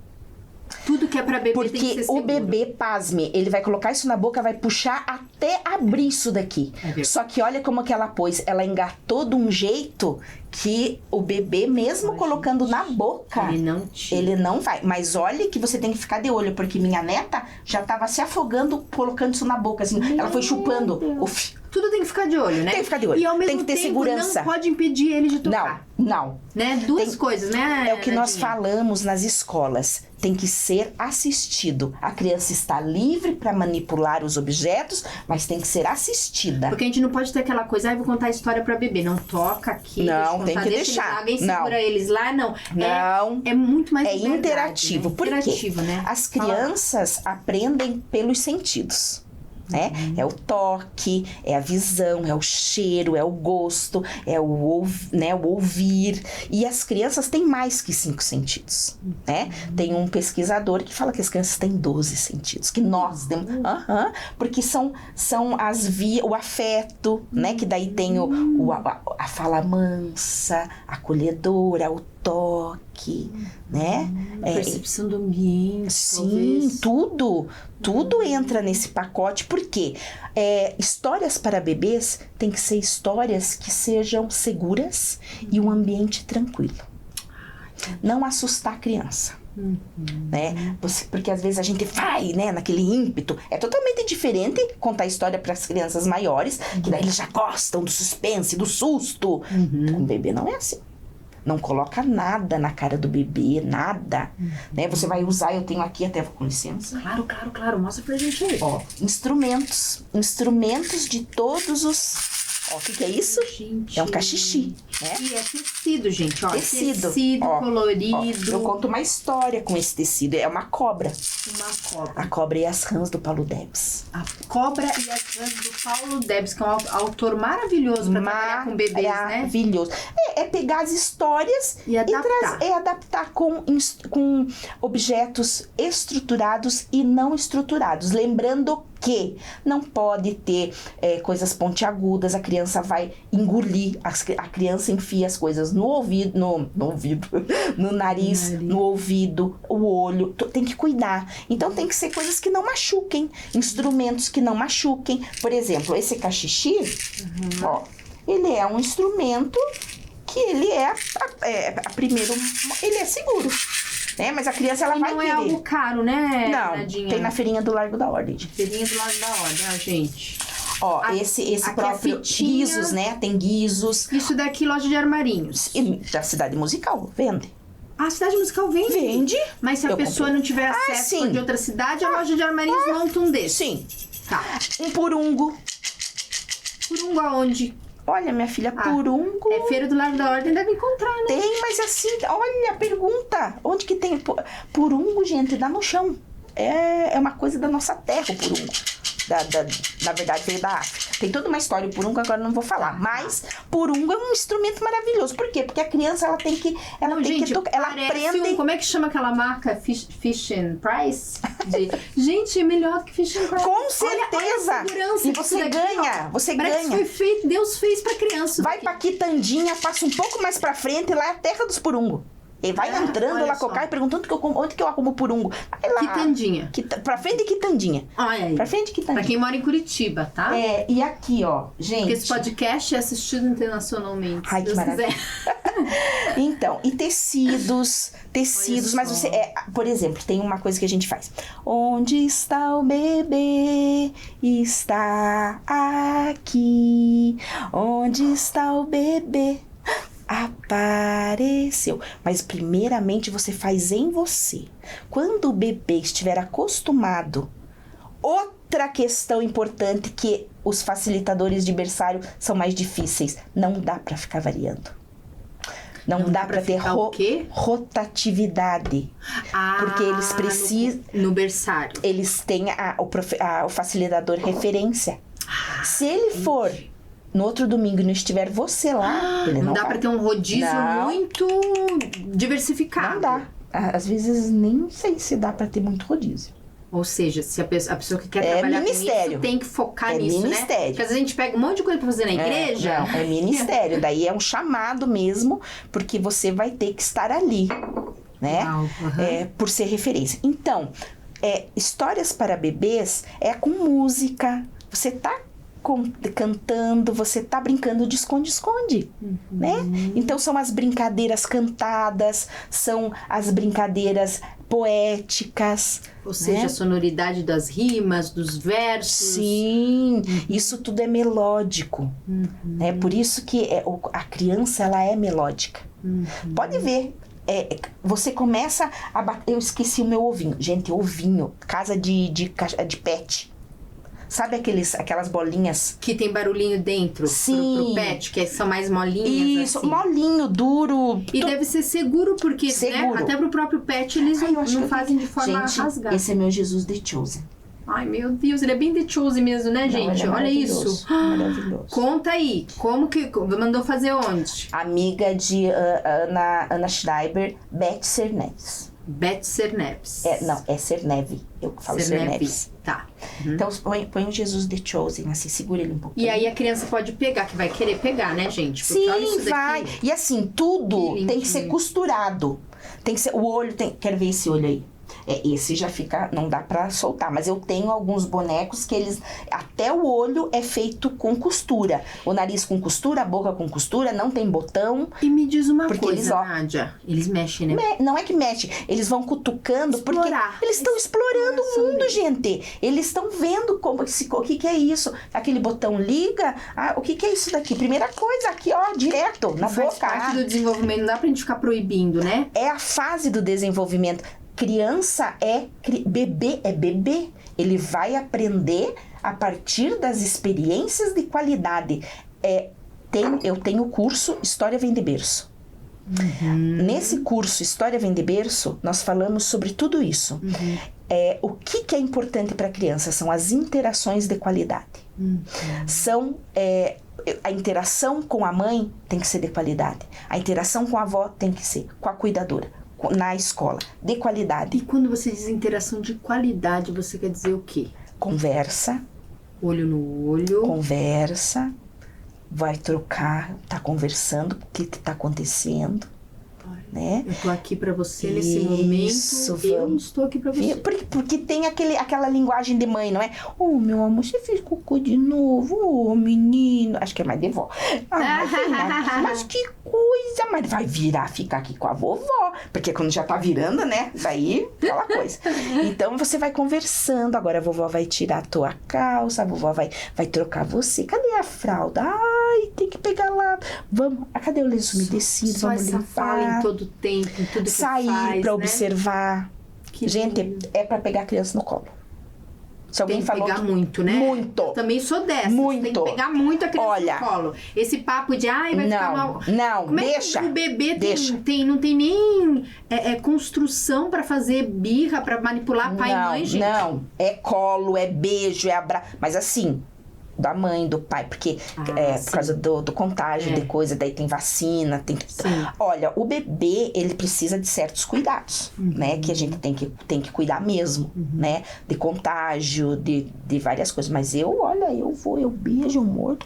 S1: Tudo que é pra bebê tem que
S2: Porque
S1: ser
S2: o
S1: seguro.
S2: bebê, pasme, ele vai colocar isso na boca, vai puxar até abrir isso daqui.
S1: verdade.
S2: Só que olha como que ela pôs. Ela engatou de um jeito que o bebê, mesmo colocando na boca,
S1: Ele não tira.
S2: ele não vai. Mas olha que você tem que ficar de olho, porque minha neta já tava se afogando, colocando isso na boca, assim. Ela foi chupando. Uf.
S1: Tudo tem que ficar de olho, né?
S2: Tem que ficar de olho.
S1: E ao mesmo
S2: Tem que ter
S1: tempo
S2: segurança.
S1: não pode impedir ele de tocar.
S2: Não.
S1: Né? Duas coisas, né?
S2: É o que nós
S1: Nadinha?
S2: falamos nas escolas. Tem que ser assistido. A criança está livre para manipular os objetos, mas tem que ser assistida.
S1: Porque a gente não pode ter aquela coisa, vou contar a história pra bebê. Não toca aqui, deixa
S2: Não,
S1: o não
S2: tem
S1: tá,
S2: que
S1: deixa
S2: deixar.
S1: Eles lá, alguém
S2: Não.
S1: segura eles lá, não.
S2: Não.
S1: É muito mais
S2: É
S1: liberdade,
S2: interativo.
S1: né?
S2: Por quê?
S1: Interativo, né?
S2: As crianças aprendem pelos sentidos. Né? É o toque, é a visão, é o cheiro, é o gosto, é o ouvir. E as crianças têm mais que 5 sentidos, né? Tem um pesquisador que fala que as crianças têm 12 sentidos, que nós temos, porque são o afeto, né? Que daí tem a fala mansa, acolhedora, o toque, né?
S1: A percepção do ambiente,
S2: Sim,
S1: talvez.
S2: tudo entra nesse pacote, porque histórias para bebês tem que ser histórias que sejam seguras e um ambiente tranquilo. Não assustar a criança. Né? Porque às vezes a gente vai, né, naquele ímpeto. É totalmente diferente contar história para as crianças maiores, que daí eles já gostam do suspense, do susto. Com o bebê não é assim. Não coloca nada na cara do bebê, nada. Né? Você vai usar, eu tenho aqui até, com licença.
S1: Claro. Mostra pra gente aí.
S2: Ó, instrumentos de todos os... Ó, o que é isso?
S1: Gente.
S2: É um cachixi, né?
S1: E é tecido, gente, ó.
S2: Tecido.
S1: Ó,
S2: colorido.
S1: colorido.
S2: Eu conto uma história com esse tecido. É uma cobra.
S1: Uma cobra.
S2: A cobra e as rãs do Paulo Debs.
S1: A cobra e as rãs do Paulo Debs, que é um autor maravilhoso pra trabalhar com bebês, né?
S2: Maravilhoso. É pegar as histórias
S1: E adaptar.
S2: Adaptar com objetos estruturados e não estruturados. Lembrando que não pode ter coisas pontiagudas, a criança vai engolir, a criança enfia as coisas no ouvido, no nariz, no ouvido, o olho, tem que cuidar. Então tem que ser coisas que não machuquem, instrumentos que não machuquem. Por exemplo, esse cachixi, ó, ele é um instrumento que ele ele é seguro. Né? Mas a criança, ela vai
S1: não
S2: querer.
S1: é algo caro, né,
S2: Não,
S1: Nadinha?
S2: tem na feirinha do Largo da Ordem.
S1: Feirinha do Largo da Ordem, gente.
S2: Ó, esse próprio guizos, né? Tem guizos.
S1: Isso daqui, loja de armarinhos.
S2: E da Cidade Musical, vende.
S1: A Cidade Musical vende?
S2: Vende.
S1: Mas se a pessoa não tiver acesso de outra cidade, a loja de armarinhos monta um desses.
S2: Sim.
S1: Tá.
S2: Um purungo.
S1: Purungo aonde?
S2: Olha, minha filha, purungo...
S1: É Feira do Largo da Ordem, deve encontrar, né?
S2: Tem, mas assim, olha, pergunta. Onde que tem purungo, gente? Dá no chão. É uma coisa da nossa terra, o purungo. Na verdade, veio da África. Tem toda uma história, o purungo agora não vou falar. Mas purungo é um instrumento maravilhoso. Por quê? Porque a criança, ela tem que tocar. Ela aprende...
S1: como é que chama aquela marca? Fish and Price? Gente, é melhor que Fish and Price.
S2: Com certeza.
S1: Olha a segurança.
S2: E você ganha. Você
S1: Parece
S2: ganha.
S1: que foi feito, Deus fez pra criança.
S2: Vai pra Quitandinha, passa um pouco mais pra frente, lá é a terra dos purungo. E vai entrando lá com o carro e perguntando onde que eu arrumo purungo. Vai lá.
S1: Quitandinha.
S2: Pra frente de Quitandinha.
S1: Olha aí.
S2: Pra frente de Quitandinha.
S1: Pra quem mora em Curitiba, tá?
S2: E aqui, ó, gente.
S1: Porque esse podcast é assistido internacionalmente.
S2: Ai, que maravilha. Então, e tecidos, mas você... por exemplo, tem uma coisa que a gente faz. Onde está o bebê? Está aqui. Onde está o bebê? Apareceu. Mas primeiramente você faz em você. Quando o bebê estiver acostumado, outra questão importante que os facilitadores de berçário são mais difíceis. Não dá para ficar variando. Não dá para ter rotatividade. Porque eles precisam...
S1: No berçário.
S2: Eles têm o facilitador referência. Se ele for... no outro domingo não estiver você lá, ele não
S1: dá
S2: vai.
S1: pra ter um rodízio muito diversificado.
S2: Não dá. Às vezes nem sei se dá pra ter muito rodízio.
S1: Ou seja, se a pessoa que quer trabalhar com isso tem que focar nisso,
S2: ministério.
S1: né? Porque às vezes a gente pega um monte de coisa pra fazer na igreja.
S2: Não, é ministério. Daí é um chamado mesmo, porque você vai ter que estar ali, né? Por ser referência. Então, histórias para bebês é com música. Você tá cantando, você tá brincando de esconde-esconde, né? Então são as brincadeiras cantadas, são as brincadeiras poéticas.
S1: Ou seja, a sonoridade das rimas, dos versos.
S2: Sim, isso tudo é melódico. É por isso que a criança, ela é melódica. Pode ver. Você começa a bater... Eu esqueci o meu ovinho. Gente, ovinho. Casa de pet. Sabe aquelas bolinhas?
S1: Que tem barulhinho dentro.
S2: Sim.
S1: Pro pet, que são mais molinhas.
S2: Isso,
S1: assim.
S2: molinho, duro.
S1: E deve ser seguro, porque,
S2: Seguro.
S1: né? Até pro próprio pet, eles não fazem de forma
S2: Gente,
S1: rasgada.
S2: esse é meu Jesus The Chosen.
S1: Ai, meu Deus, ele é bem The Chosen mesmo, né, gente?
S2: Não,
S1: Olha isso.
S2: Maravilhoso.
S1: Conta aí, como que... Mandou fazer onde?
S2: Amiga de Ana Schreiber, Beth Cerneves.
S1: Beth Cerneves.
S2: Não, é Cerneve. Eu falo Cerneves.
S1: Tá.
S2: Então, põe o Jesus The Chosen, assim, segura ele um pouquinho.
S1: E aí a criança pode pegar, que vai querer pegar, né, gente? Porque olha isso
S2: Sim, vai.
S1: daqui.
S2: E assim, tudo tem que ser costurado. Tem que ser, o olho tem... Quero ver esse olho aí. Esse já fica, não dá pra soltar, mas eu tenho alguns bonecos que eles, até o olho é feito com costura, o nariz com costura, a boca com costura, não tem botão.
S1: E me diz uma
S2: porque
S1: coisa,
S2: eles, ó,
S1: Nádia, eles mexem, né?
S2: Não é que mexe, eles vão cutucando,
S1: Explorar.
S2: porque eles estão explorando o mundo, gente. Eles estão vendo o que é isso. Aquele botão liga, o que é isso daqui? Primeira coisa, aqui ó, direto, na
S1: Faz
S2: boca.
S1: parte do desenvolvimento, não dá pra gente ficar proibindo, né?
S2: É a fase do desenvolvimento. Criança bebê é bebê. Ele vai aprender a partir das experiências de qualidade. Eu tenho o curso História Vem de Berço. Nesse curso História Vem de Berço, nós falamos sobre tudo isso. O que é importante para a criança? São as interações de qualidade. São... a interação com a mãe tem que ser de qualidade. A interação com a avó tem que ser com a cuidadora. Na escola, de qualidade.
S1: E quando você diz interação de qualidade, você quer dizer o quê?
S2: Conversa.
S1: Olho no olho.
S2: Conversa. Vai trocar, tá conversando, o que tá acontecendo. Né?
S1: Eu tô aqui pra você nesse momento. Eu estou aqui pra você.
S2: Porque tem aquela linguagem de mãe, não é? Oh, meu amor, você fez cocô de novo? Oh, menino. Acho que é mais de vó. Mas que coisa. Mas vai ficar aqui com a vovó. Porque quando já tá virando, né? Daí, aquela coisa. Então, você vai conversando. Agora a vovó vai tirar a tua calça. A vovó vai trocar você. Cadê a fralda? Ai, tem que pegar lá. Vamos. Cadê o lenço umedecido?
S1: Só
S2: Vamos
S1: essa
S2: limpar.
S1: fala em todo tempo, em tudo que
S2: Sair
S1: faz,
S2: pra
S1: né?
S2: observar.
S1: Que
S2: gente,
S1: lindo.
S2: é pra pegar a criança no colo. Se alguém
S1: tem que
S2: falou
S1: pegar muito, né?
S2: Muito.
S1: Eu também sou dessa.
S2: Muito.
S1: Tem que pegar muito a criança
S2: Olha,
S1: no colo. Esse papo de, vai ficar mal.
S2: Não,
S1: Como
S2: deixa.
S1: É que o bebê
S2: deixa.
S1: não tem nem construção pra fazer birra, pra manipular pai e mãe, gente?
S2: Não, é colo, é beijo, é abraço. Mas assim, da mãe, do pai, porque por causa do contágio de coisa, daí tem vacina, tem que... Olha, o bebê, ele precisa de certos cuidados, né? Que a gente tem que cuidar mesmo, né? De contágio, de várias coisas. Mas eu beijo, eu mordo.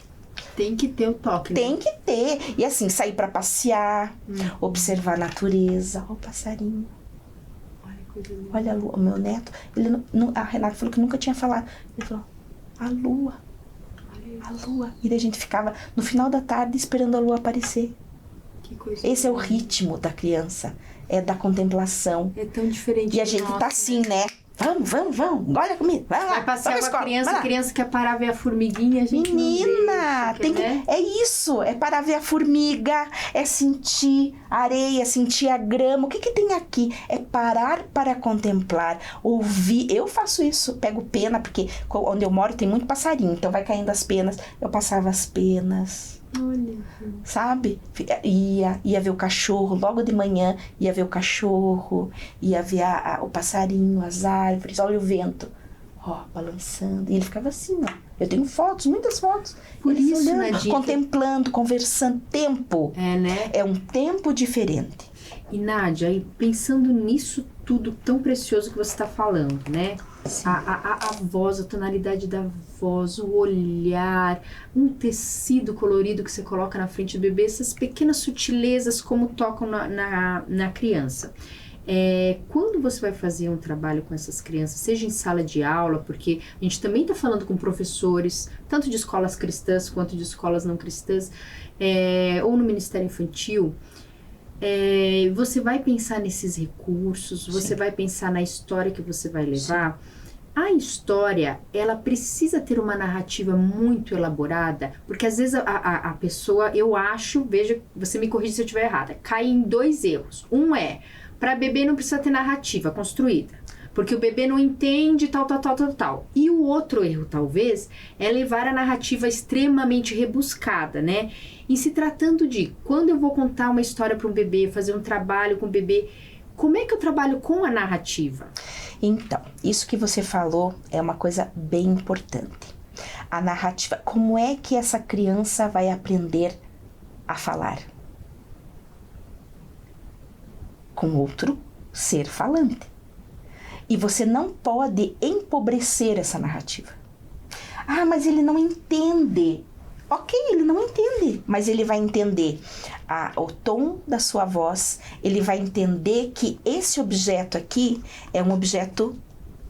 S1: Tem que ter o toque, né?
S2: Tem que ter. E assim, sair pra passear, observar a natureza. Olha o passarinho. Olha a lua. O meu neto, a Renata falou que nunca tinha falado. Ele falou, a lua. A lua. E daí a gente ficava no final da tarde esperando a lua aparecer.
S1: Que coisa.
S2: Esse é o ritmo da criança. É da contemplação.
S1: É tão diferente.
S2: E a gente tá assim, né? Vamos. Olha comigo.
S1: Vai passear com a criança, a criança quer parar ver a formiguinha, a gente
S2: Menina,
S1: não deixa, né?
S2: É isso, é parar ver a formiga, é sentir a areia, sentir a grama. O que tem aqui? É parar para contemplar, ouvir. Eu faço isso, pego pena, porque onde eu moro tem muito passarinho, então vai caindo as penas. Eu passava as penas.
S1: Olha.
S2: Sabe? Ia ver o cachorro, logo de manhã ia ver o cachorro, ia ver o passarinho, as árvores, olha o vento, balançando. E ele ficava assim, ó. Eu tenho fotos, muitas fotos.
S1: Por
S2: ele
S1: isso,
S2: olhando,
S1: Nadia,
S2: contemplando, conversando. Tempo.
S1: Né?
S2: É um tempo diferente.
S1: E Nádia, aí pensando nisso tudo tão precioso que você está falando, né? A voz, a tonalidade da voz, o olhar, um tecido colorido que você coloca na frente do bebê, essas pequenas sutilezas como tocam na criança. Quando você vai fazer um trabalho com essas crianças, seja em sala de aula, porque a gente também está falando com professores, tanto de escolas cristãs quanto de escolas não cristãs, ou no Ministério Infantil, você vai pensar nesses recursos, você vai pensar na história que você vai levar. A história, ela precisa ter uma narrativa muito elaborada, porque às vezes a pessoa, eu acho, veja, você me corrige se eu estiver errada, cai em 2 erros. Um para bebê não precisa ter narrativa construída. porque o bebê não entende tal. E o outro erro, talvez, é levar a narrativa extremamente rebuscada, né? E se tratando de, quando eu vou contar uma história para um bebê, fazer um trabalho com o bebê, como é que eu trabalho com a narrativa?
S2: Então, isso que você falou é uma coisa bem importante. A narrativa, como é que essa criança vai aprender a falar? Com outro ser falante. E você não pode empobrecer essa narrativa. Ah, mas ele não entende. Ok, ele não entende, mas ele vai entender o tom da sua voz, ele vai entender que esse objeto aqui é um objeto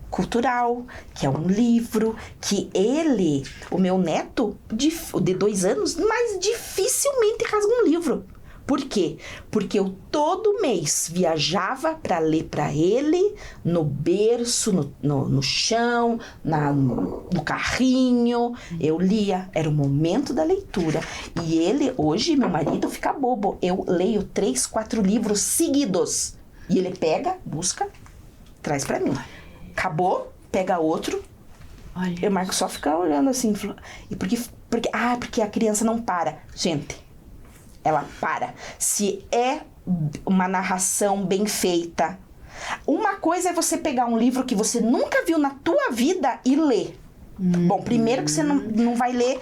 S2: cultural, que é um livro, que ele, o meu neto, de 2 anos, mas dificilmente rasga um livro. Por quê? Porque eu todo mês viajava para ler para ele, no berço, no chão, no carrinho. Eu lia, era o momento da leitura. E ele, hoje, meu marido, fica bobo. Eu leio 3, 4 livros seguidos. E ele pega, busca, traz para mim. Acabou, pega outro.
S1: Olha.
S2: E o Marcos só fica olhando assim. E porque a criança não para. Gente, ela para. Se é uma narração bem feita. Uma coisa é você pegar um livro que você nunca viu na tua vida e ler. Bom, primeiro que você não vai ler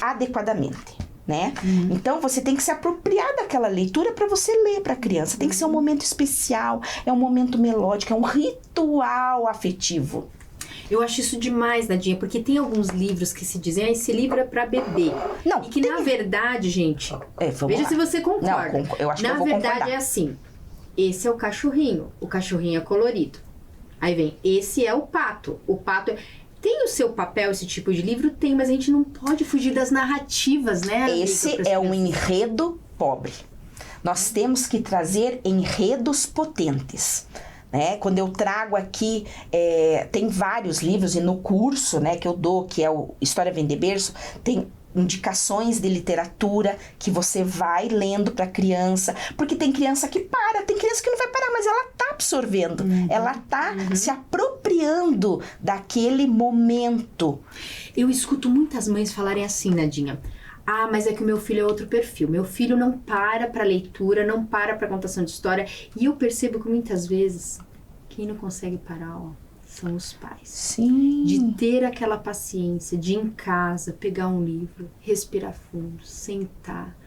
S2: adequadamente, né? Então, você tem que se apropriar daquela leitura para você ler para a criança. Tem que ser um momento especial, é um momento melódico, é um ritual afetivo.
S1: Eu acho isso demais, Nadinha, porque tem alguns livros que se dizem, esse livro é pra bebê.
S2: Não,
S1: e que na verdade, gente, veja
S2: lá.
S1: se você concorda.
S2: Não, eu acho que eu
S1: na
S2: vou
S1: verdade
S2: concordar.
S1: É assim, esse é o cachorrinho é colorido. Aí vem, esse é o pato tem o seu papel esse tipo de livro? Tem, mas a gente não pode fugir das narrativas, né?
S2: Esse é um enredo pobre. Nós temos que trazer enredos potentes. Né? Quando eu trago aqui, tem vários livros, e no curso, né, que eu dou, que é o História Vem de Berço, tem indicações de literatura que você vai lendo para criança, porque tem criança que para, tem criança que não vai parar, mas ela tá absorvendo, ela tá se apropriando daquele momento.
S1: Eu escuto muitas mães falarem assim, Nadinha: ah, mas é que o meu filho é outro perfil. Meu filho não para leitura, não para contação de história. E eu percebo que muitas vezes, quem não consegue parar, são os pais.
S2: Sim.
S1: De ter aquela paciência, de ir em casa, pegar um livro, respirar fundo, sentar,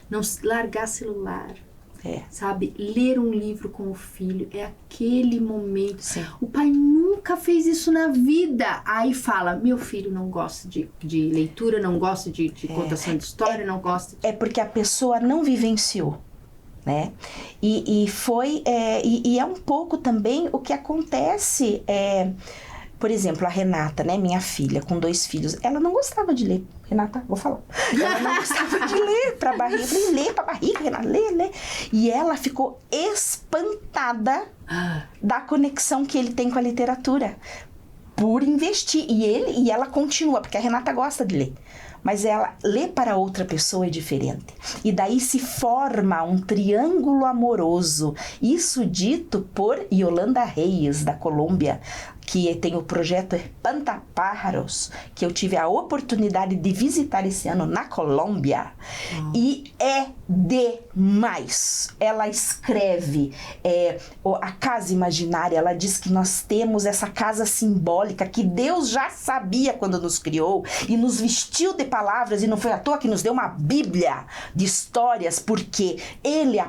S1: não largar celular. Sabe? Ler um livro com o filho é aquele momento.
S2: Sim.
S1: O pai nunca fez isso na vida. Aí fala, meu filho não gosta de leitura, não gosta de contação de história, não gosta.
S2: É porque a pessoa não vivenciou, né? E é um pouco também o que acontece. Por exemplo, a Renata, né, minha filha, com 2 filhos, ela não gostava de ler. Renata, vou falar. Ela não gostava de ler pra barriga. Eu falei, lê pra barriga, Renata, lê. E ela ficou espantada da conexão que ele tem com a literatura. Por investir. E ela continua, porque a Renata gosta de ler. Mas ela ler para outra pessoa é diferente. E daí se forma um triângulo amoroso. Isso dito por Yolanda Reis, da Colômbia, que tem o projeto Espantapájaros, que eu tive a oportunidade de visitar esse ano na Colômbia. E é demais. Ela escreve a casa imaginária, ela diz que nós temos essa casa simbólica que Deus já sabia quando nos criou e nos vestiu de palavras, e não foi à toa que nos deu uma Bíblia de histórias, porque Ele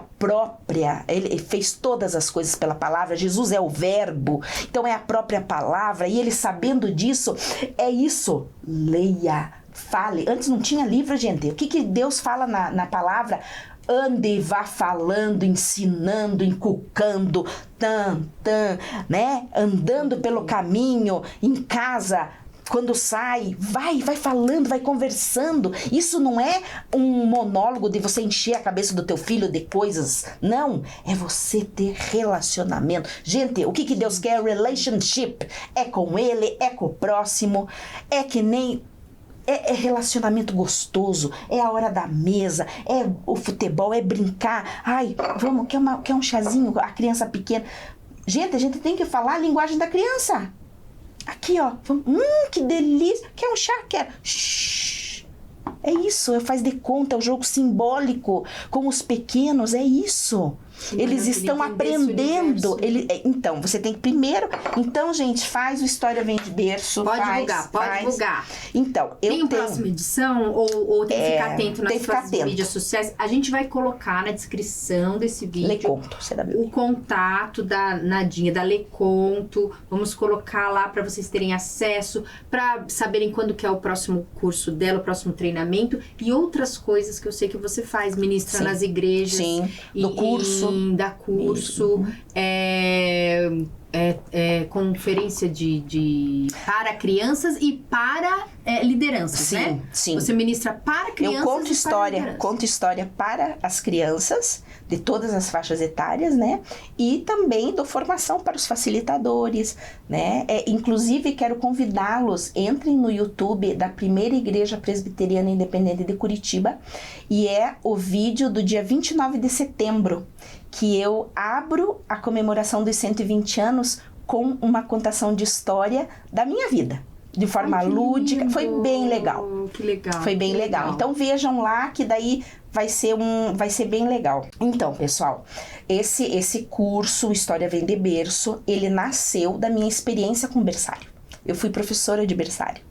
S2: Ele fez todas as coisas pela palavra. Jesus é o verbo, então é a própria palavra, e ele, sabendo disso, é isso. Leia, fale. Antes não tinha livro, gente. O que Deus fala na palavra? Ande e vá falando, ensinando, inculcando, né? Andando pelo caminho, em casa, quando sai, vai falando, vai conversando. Isso não é um monólogo de você encher a cabeça do teu filho de coisas. Não, é você ter relacionamento. Gente, o que Deus quer? Relationship. É com ele, é com o próximo. É que nem... É relacionamento gostoso, é a hora da mesa, é o futebol, é brincar. Ai, vamos, quer um chazinho? A criança pequena... Gente, a gente tem que falar a linguagem da criança. Aqui, ó. Que delícia. Quer um chá? Quero. Shhh. É isso, faz de conta, é o jogo simbólico com os pequenos, é isso. Eles estão aprendendo. Então, você tem que primeiro... Então, gente, faz o História Vem de Berço.
S1: Pode divulgar.
S2: Então,
S1: tem uma próxima edição? Ou tem que ficar atento nas suas mídias sociais? A gente vai colocar na descrição desse vídeo...
S2: Leconto, CW.
S1: O contato da Nadinha, da Leconto. Vamos colocar lá para vocês terem acesso, para saberem quando que é o próximo curso dela, o próximo treinamento. E outras coisas que eu sei que você faz. Ministra nas igrejas.
S2: Sim, no curso.
S1: Dá curso, conferência para crianças e para lideranças, né?
S2: Sim.
S1: Você ministra para crianças.
S2: Eu conto história para as crianças de todas as faixas etárias, né? E também dou formação para os facilitadores, né? Inclusive, quero convidá-los, entrem no YouTube da Primeira Igreja Presbiteriana Independente de Curitiba, e é o vídeo do dia 29 de setembro, que eu abro a comemoração dos 120 anos com uma contação de história da minha vida. De forma lúdica.
S1: Lindo.
S2: Foi bem legal.
S1: Que legal.
S2: Foi bem legal. Então vejam lá que daí vai ser bem legal. Então, pessoal, esse curso História Vem de Berço, ele nasceu da minha experiência com berçário. Eu fui professora de berçário,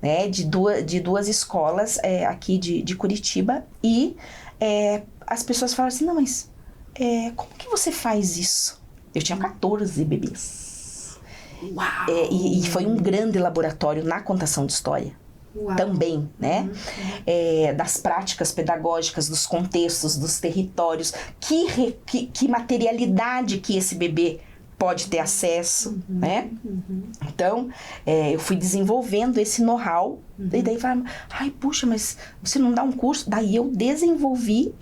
S2: né? De duas escolas aqui de Curitiba. E as pessoas falaram assim, não, mas como que você faz isso? Eu tinha 14 bebês.
S1: Uau!
S2: E foi um grande laboratório na contação de história.
S1: Uau.
S2: Também, né? Das práticas pedagógicas, dos contextos, dos territórios, que materialidade que esse bebê pode ter acesso, né? Então, eu fui desenvolvendo esse know-how, e daí falaram, puxa, mas você não dá um curso? Daí eu desenvolvi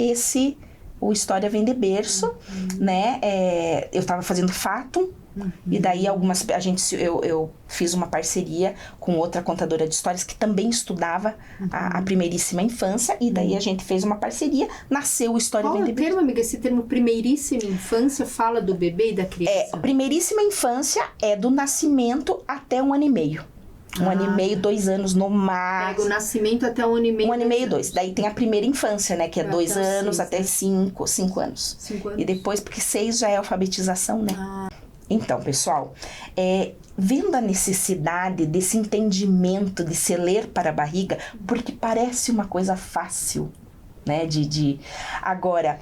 S2: o História Vem de Berço, né? Eu estava fazendo Fatum, e daí eu fiz uma parceria com outra contadora de histórias que também estudava a primeiríssima infância, e daí a gente fez uma parceria, nasceu o História Vem de Berço.
S1: Qual é o termo, amiga? Esse termo primeiríssima infância fala do bebê e da criança?
S2: Primeiríssima infância é do nascimento até 1 ano e meio. 1 ano e meio, 2 anos no máximo.
S1: Pega o nascimento até 1 ano e meio.
S2: 1 ano e meio, 2. Daí tem a primeira infância, né? Que é 2 anos 6, até 5 anos.
S1: 5 anos.
S2: E depois, porque 6 já é alfabetização, né? Então, pessoal, vendo a necessidade desse entendimento de se ler para a barriga, porque parece uma coisa fácil, né? Agora,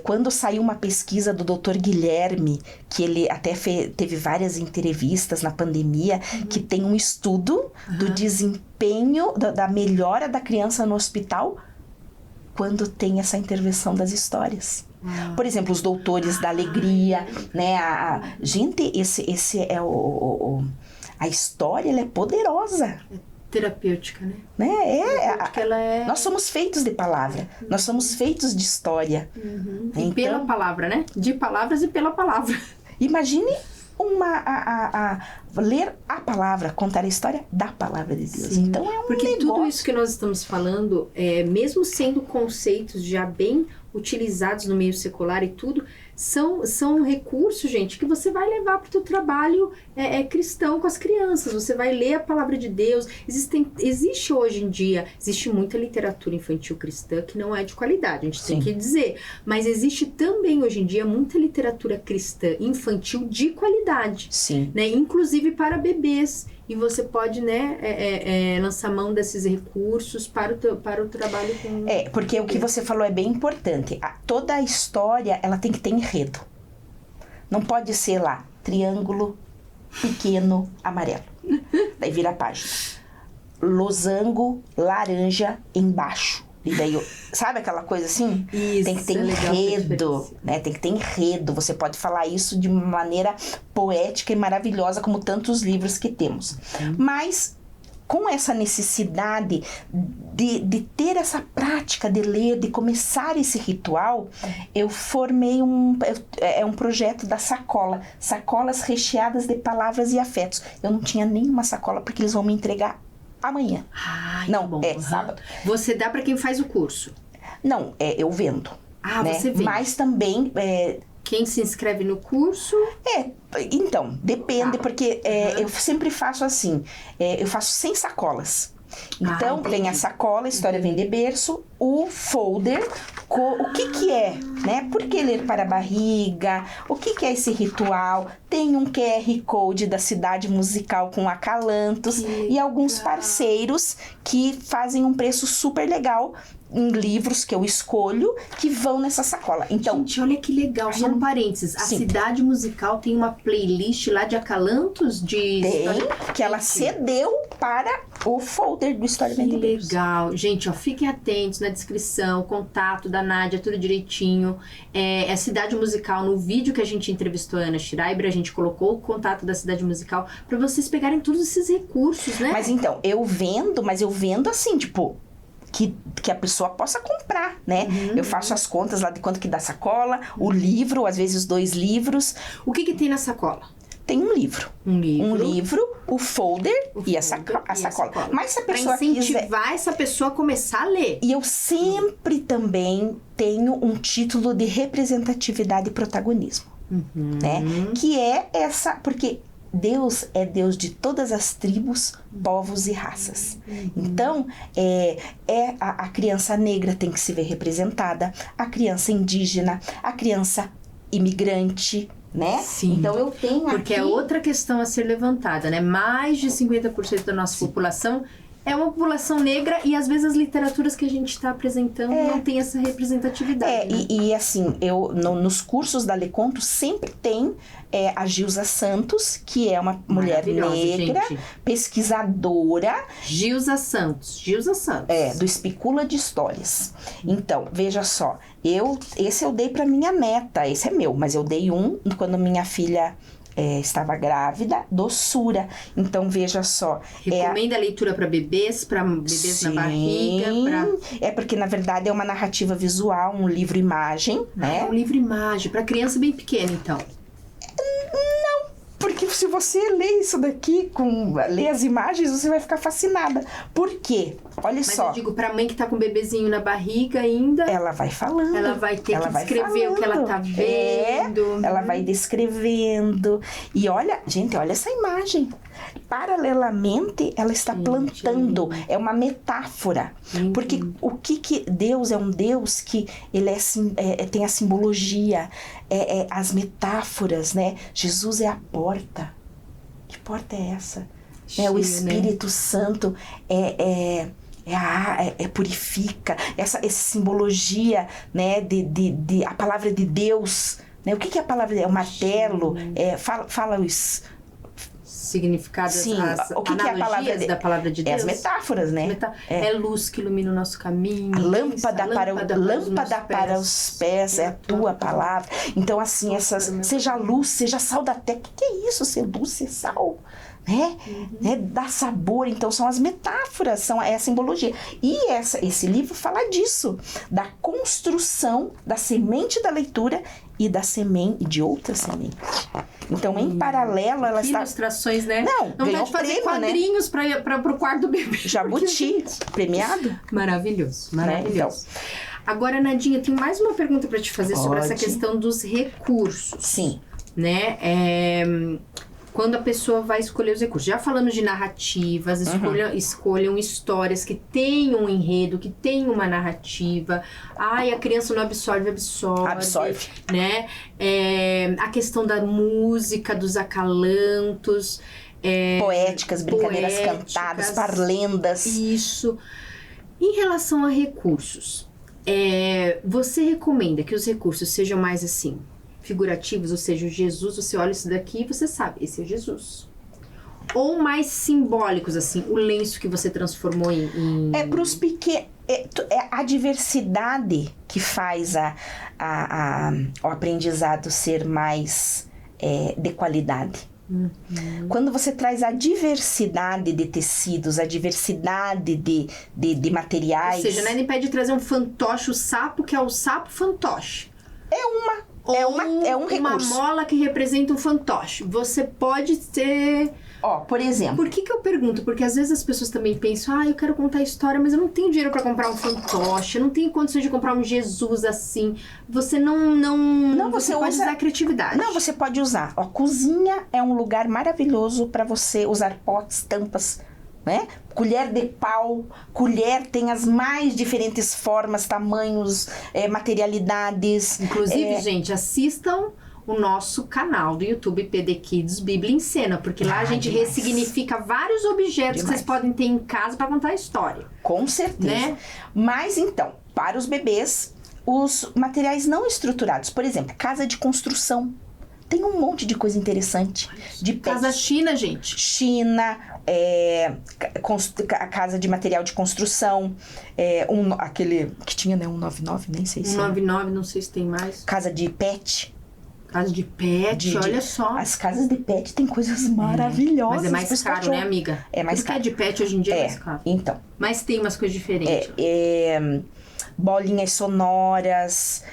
S2: quando saiu uma pesquisa do Dr. Guilherme, que ele até teve várias entrevistas na pandemia, que tem um estudo do desempenho, da melhora da criança no hospital, quando tem essa intervenção das histórias. Por exemplo, os doutores da alegria, né? Gente, esse é a história, ela é poderosa.
S1: Terapêutica, né?
S2: Nós somos feitos de palavra, nós somos feitos de história.
S1: E pela palavra, né? De palavras e pela palavra.
S2: Imagine ler a palavra, contar a história da palavra de Deus.
S1: Sim,
S2: então
S1: porque
S2: negócio.
S1: Tudo isso que nós estamos falando, mesmo sendo conceitos já bem utilizados no meio secular e tudo, são recursos, gente, que você vai levar para o teu trabalho cristão com as crianças. Você vai ler a palavra de Deus. Existe hoje em dia, existe muita literatura infantil cristã que não é de qualidade, a gente tem que dizer. Mas existe também hoje em dia muita literatura cristã infantil de qualidade.
S2: Sim.
S1: Né? Inclusive para bebês. E você pode, lançar mão desses recursos para o trabalho com...
S2: porque o que você falou é bem importante. Toda a história, ela tem que ter enredo. Não pode ser lá, triângulo pequeno amarelo. Daí vira a página. Losango laranja embaixo. E daí, sabe aquela coisa assim?
S1: Isso,
S2: tem que ter enredo, né? Tem que ter enredo. Você pode falar isso de uma maneira poética e maravilhosa, como tantos livros que temos. Mas, com essa necessidade de ter essa prática de ler, de começar esse ritual, eu formei um projeto da sacola. Sacolas recheadas de palavras e afetos. Eu não tinha nenhuma sacola, porque eles vão me entregar amanhã. Não,
S1: bom.
S2: Sábado.
S1: Você dá para quem faz o curso?
S2: Não, eu vendo.
S1: Você vende.
S2: Mas também
S1: Quem se inscreve no curso?
S2: Então, depende, porque eu sempre faço assim, eu faço sem sacolas. Então, tem a sacola, História Vem de Berço, o folder, o que é, né? Por que ler para a barriga? O que é esse ritual? Tem um QR Code da Cidade Musical com acalantos e alguns parceiros que fazem um preço super legal em livros que eu escolho que vão nessa sacola. Então,
S1: gente, olha que legal. Só um parênteses. A Cidade Musical tem uma playlist lá de acalantos de...
S2: que ela cedeu para o folder do História Vem de Berço.
S1: Legal. Gente, ó, fiquem atentos na descrição, o contato da Nádia, tudo direitinho. É a Cidade Musical, no vídeo que a gente entrevistou a Ana Schreiber, a gente colocou o contato da Cidade Musical para vocês pegarem todos esses recursos, né?
S2: Mas então, eu vendo assim, tipo... Que a pessoa possa comprar, né? Eu faço as contas lá de quanto que dá a sacola, o livro, às vezes 2 livros.
S1: O que tem na sacola?
S2: Tem um livro. Um livro, o folder e a sacola. Mas se a pessoa
S1: pra incentivar essa pessoa a começar a ler.
S2: E eu sempre também tenho um título de representatividade e protagonismo, né? Que é essa... Porque... Deus é Deus de todas as tribos, povos e raças. Então, a criança negra tem que se ver representada, a criança indígena, a criança imigrante, né?
S1: Sim.
S2: Então, eu tenho
S1: Porque é outra questão a ser levantada, né? Mais de 50% da nossa população é uma população negra e às vezes as literaturas que a gente está apresentando não tem essa representatividade. Né?
S2: E assim, eu nos cursos da Leconto sempre tem a Gilza Santos, que é uma mulher negra, gente. Pesquisadora.
S1: Gilza Santos.
S2: Do Espicula de Histórias. Então, veja só, esse eu dei para minha neta, esse é meu, mas eu dei quando minha filha... estava grávida, doçura. Então, veja só.
S1: Recomenda a leitura para bebês na barriga.
S2: É porque, na verdade, é uma narrativa visual, um livro-imagem, né?
S1: Um livro-imagem, para criança bem pequena, então.
S2: Não, porque se você lê isso daqui, lê as imagens, você vai ficar fascinada. Por quê? Olha só.
S1: Mas eu digo, pra mãe que tá com o bebezinho na barriga ainda...
S2: Ela vai falando.
S1: Ela vai ter que descrever o que ela tá vendo.
S2: Ela vai descrevendo. E olha, gente, olha essa imagem. Paralelamente, ela está plantando. É uma metáfora. Porque o que Deus é um Deus que ele tem a simbologia, as metáforas, né? Jesus é a porta. Que porta é essa? O Espírito Santo purifica, essa simbologia, né, de a palavra de Deus, né? O que é a palavra? É o martelo, fala os
S1: significados,
S2: o que é a palavra
S1: da palavra de Deus?
S2: As metáforas, né?
S1: É luz que ilumina o nosso caminho.
S2: A lâmpada para os pés é a tua palavra. Então, assim, seja luz, seja sal da terra. O que é isso? Ser luz, ser sal? Né? Dá sabor. Então, são as metáforas, é a simbologia. E esse livro fala disso, da construção da semente da leitura e de outra semente. Então, em paralelo, ela está...
S1: ilustrações, né?
S2: Não
S1: dá de fazer quadrinhos, né? para o quarto do bebê.
S2: Jabuti, premiado.
S1: Maravilhoso.
S2: Né? Então,
S1: agora, Nadinha, tem mais uma pergunta para te fazer sobre essa questão dos recursos.
S2: Sim.
S1: Né? Quando a pessoa vai escolher os recursos. Já falando de narrativas, escolham histórias que tenham um enredo, que tenham uma narrativa. A criança não absorve. Né? A questão da música, dos acalantos.
S2: Poéticas, brincadeiras cantadas, parlendas.
S1: Isso. Em relação a recursos, você recomenda que os recursos sejam mais assim... figurativos, ou seja, o Jesus, você olha isso daqui e você sabe, esse é Jesus. Ou mais simbólicos, assim, o lenço que você transformou em...
S2: para os pequenos... a diversidade que faz o aprendizado ser mais de qualidade. Quando você traz a diversidade de tecidos, a diversidade de materiais...
S1: Ou seja, nada impede de trazer um fantoche, o sapo, que é o sapo fantoche.
S2: É um recurso.
S1: Uma mola que representa um fantoche. Você pode ter
S2: Ó, por exemplo...
S1: Por que eu pergunto? Porque às vezes as pessoas também pensam, eu quero contar a história, mas eu não tenho dinheiro pra comprar um fantoche, eu não tenho condições de comprar um Jesus assim. Você não você pode usar a criatividade.
S2: Não, você pode usar. Ó, cozinha é um lugar maravilhoso pra você usar potes, tampas, né? Colher de pau, colher tem as mais diferentes formas, tamanhos, materialidades.
S1: Inclusive, gente, assistam o nosso canal do YouTube PD Kids Bíblia em Cena, porque lá a gente ressignifica vários objetos que vocês podem ter em casa para contar a história.
S2: Com certeza. Né? Mas então, para os bebês, os materiais não estruturados, por exemplo, casa de construção. Tem um monte de coisa interessante. De
S1: casa China, gente.
S2: China, a casa de material de construção, aquele que tinha, né, 199, nem sei se...
S1: 199, não sei se tem mais.
S2: Casa de pet.
S1: Casa de pet, olha só.
S2: As casas de pet tem coisas maravilhosas.
S1: Mas é mais caro, né, amiga?
S2: É mais caro.
S1: Tudo que é de pet hoje em dia é mais caro.
S2: Então.
S1: Mas tem umas coisas diferentes.
S2: Bolinhas sonoras,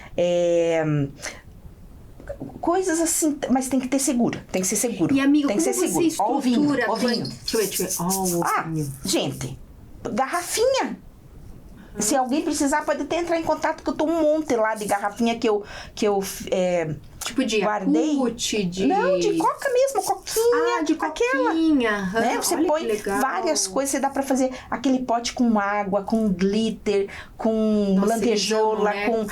S2: coisas assim, mas tem que ter seguro. Tem que ser seguro.
S1: E, amiga,
S2: tem que
S1: como
S2: ser
S1: você
S2: seguro.
S1: estrutura...
S2: Ovinho.
S1: Deixa eu ver.
S2: Gente, garrafinha. Se alguém precisar, pode até entrar em contato, que eu tô um monte lá de garrafinha que eu
S1: tipo de
S2: guardei.
S1: Yakult,
S2: Não, de coca mesmo, coquinha.
S1: De coquinha.
S2: Aquela, né? Você põe várias coisas, você dá pra fazer aquele pote com água, com glitter, com lantejola, com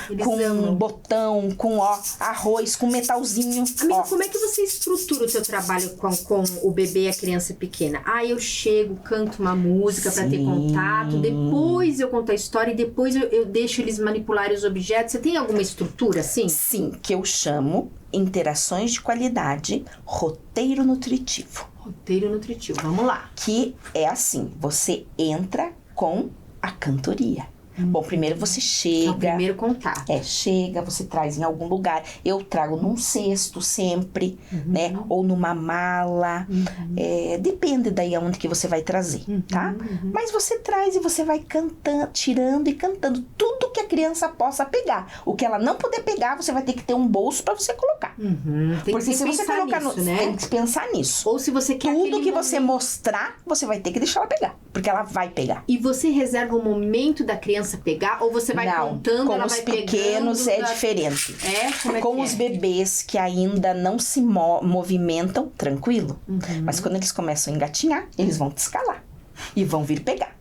S2: botão, com arroz, com metalzinho.
S1: Amiga, como é que você estrutura o seu trabalho com o bebê e a criança pequena? Eu chego, canto uma música pra ter contato, depois eu conto a história e depois eu deixo eles manipularem os objetos. Você tem alguma estrutura assim?
S2: Sim, que eu chamo interações de qualidade, roteiro nutritivo.
S1: Roteiro nutritivo, vamos lá.
S2: Que é assim, você entra com a cantoria. Bom, primeiro você chega...
S1: É o primeiro contato.
S2: Chega, você traz em algum lugar. Eu trago num cesto sempre, né? Ou numa mala. Depende daí aonde que você vai trazer, tá? Mas você traz e você vai cantando, tirando e cantando. Tudo que a criança possa pegar. O que ela não puder pegar, você vai ter que ter um bolso pra você colocar.
S1: Porque se você colocar
S2: nisso, né? Tem que pensar nisso.
S1: Ou se você quer
S2: tudo que você mostrar, você vai ter que deixar ela pegar. Porque ela vai pegar.
S1: E você reserva o momento da criança pegar, ou você vai contando, ela vai pegando?
S2: Com os pequenos é diferente. Com os bebês que ainda não se movimentam, tranquilo. Mas quando eles começam a engatinhar, eles vão te escalar. E vão vir pegar.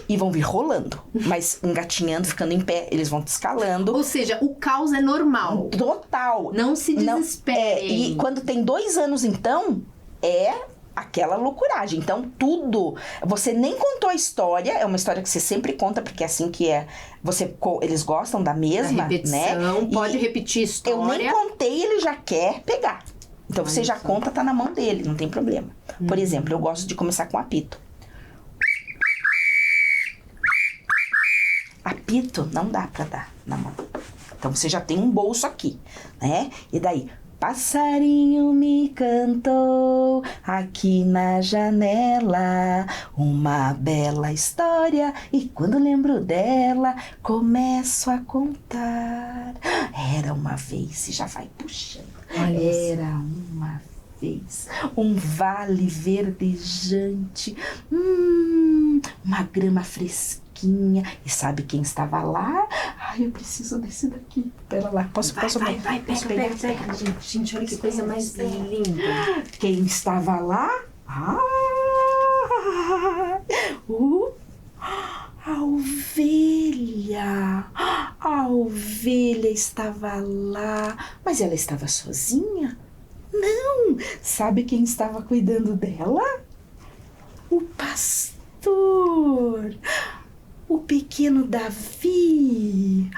S2: E vão vir rolando. Mas engatinhando, ficando em pé, eles vão te escalando.
S1: Ou seja, o caos é normal.
S2: Total.
S1: Não se desesperem.
S2: E quando tem 2 anos, então, aquela loucuragem. Então, tudo... Você nem contou a história. É uma história que você sempre conta, porque é assim que é... Eles gostam da mesma,
S1: repetição, né? Pode repetir a história.
S2: Eu nem contei, ele já quer pegar. Então, você já conta, tá na mão dele. Não tem problema. Por exemplo, eu gosto de começar com apito. Apito não dá pra dar na mão. Então, você já tem um bolso aqui, né? E daí... Passarinho me cantou aqui na janela uma bela história e quando lembro dela começo a contar. Era uma vez, e já vai puxando. Era uma vez, um vale verdejante, uma grama fresquinha. E sabe quem estava lá? Eu preciso desse daqui. Pera lá, posso
S1: pega. Gente, olha que coisa mais linda.
S2: Quem estava lá? A ovelha. A ovelha estava lá. Mas ela estava sozinha? Não. Sabe quem estava cuidando dela? O pastor. O pequeno Davi.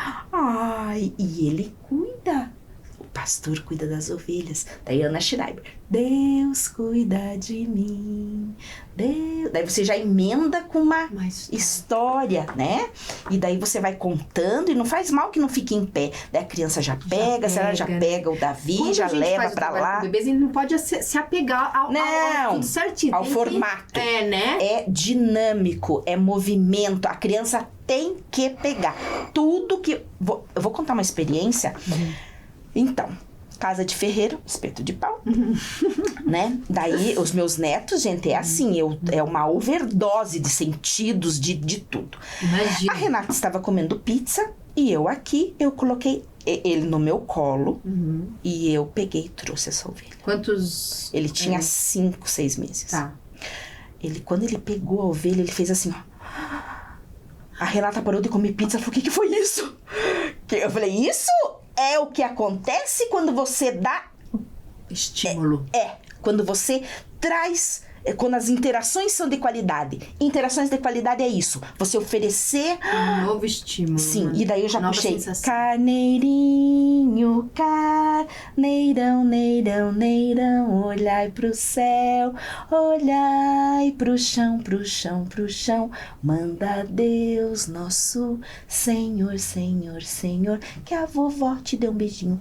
S2: E ele cuida. O pastor cuida das ovelhas. Daí Ana Schreiber. Deus cuida de mim. Deus. Daí você já emenda com uma história, né? E daí você vai contando e não faz mal que não fique em pé. Daí a criança já pega, já pega o Davi, quando já leva pra lá.
S1: Bebês, ele não pode se apegar ao tudo certinho.
S2: Ao formato.
S1: Né?
S2: É dinâmico, é movimento. A criança tem que pegar. Tudo que... Eu vou contar uma experiência. Então, casa de ferreiro, espeto de pau, né? Daí, os meus netos, gente, é assim, é uma overdose de sentidos, de tudo.
S1: Imagina.
S2: A Renata estava comendo pizza e eu aqui, eu coloquei ele no meu colo e eu peguei e trouxe essa ovelha.
S1: Quantos...
S2: Ele tinha 5, 6 meses.
S1: Tá.
S2: Quando ele pegou a ovelha, ele fez assim, ó. A Renata parou de comer pizza e falou, o que foi isso? Eu falei, isso é o que acontece quando você dá...
S1: Estímulo.
S2: Quando você traz... Quando as interações são de qualidade. Interações de qualidade é isso. Você oferecer...
S1: Um novo estímulo.
S2: Sim,
S1: né?
S2: e daí eu já
S1: Nova
S2: puxei.
S1: sensação.
S2: Carneirinho, carneirão, neirão, neirão, olhai pro céu, olhai pro chão, pro chão, pro chão. Manda Deus nosso Senhor, Senhor, Senhor, que a vovó te dê um beijinho.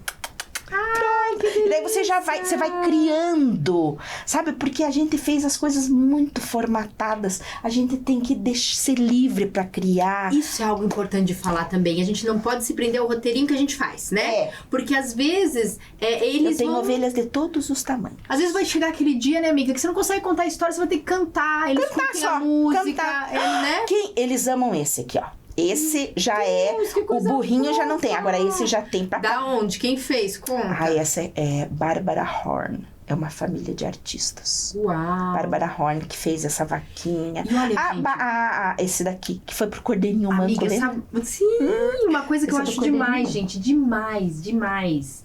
S2: E daí você vai criando, sabe? Porque a gente fez as coisas muito formatadas. A gente tem que ser livre pra criar.
S1: Isso é algo importante de falar também. A gente não pode se prender ao roteirinho que a gente faz, né? Porque às vezes eles
S2: Eu tenho
S1: vão...
S2: ovelhas de todos os tamanhos.
S1: Às vezes vai chegar aquele dia, né, amiga, que você não consegue contar a história, você vai ter que cantar. Eles curtem a música, né?
S2: Eles amam esse aqui, ó. Esse já
S1: que
S2: o
S1: coisa
S2: burrinho já não
S1: fofa.
S2: tem. Agora esse já tem pra cá.
S1: Da onde? Quem fez? Conta.
S2: Essa é Bárbara Horn. É uma família de artistas.
S1: Uau.
S2: Bárbara Horn que fez essa vaquinha.
S1: E olha, gente.
S2: Esse daqui, que foi pro Cordeirinho Manco,
S1: Amiga,
S2: lembra?
S1: sabe? Sim, uma coisa que eu
S2: Esse é do
S1: acho
S2: Cordeirinho
S1: demais,
S2: Manco.
S1: gente. Demais.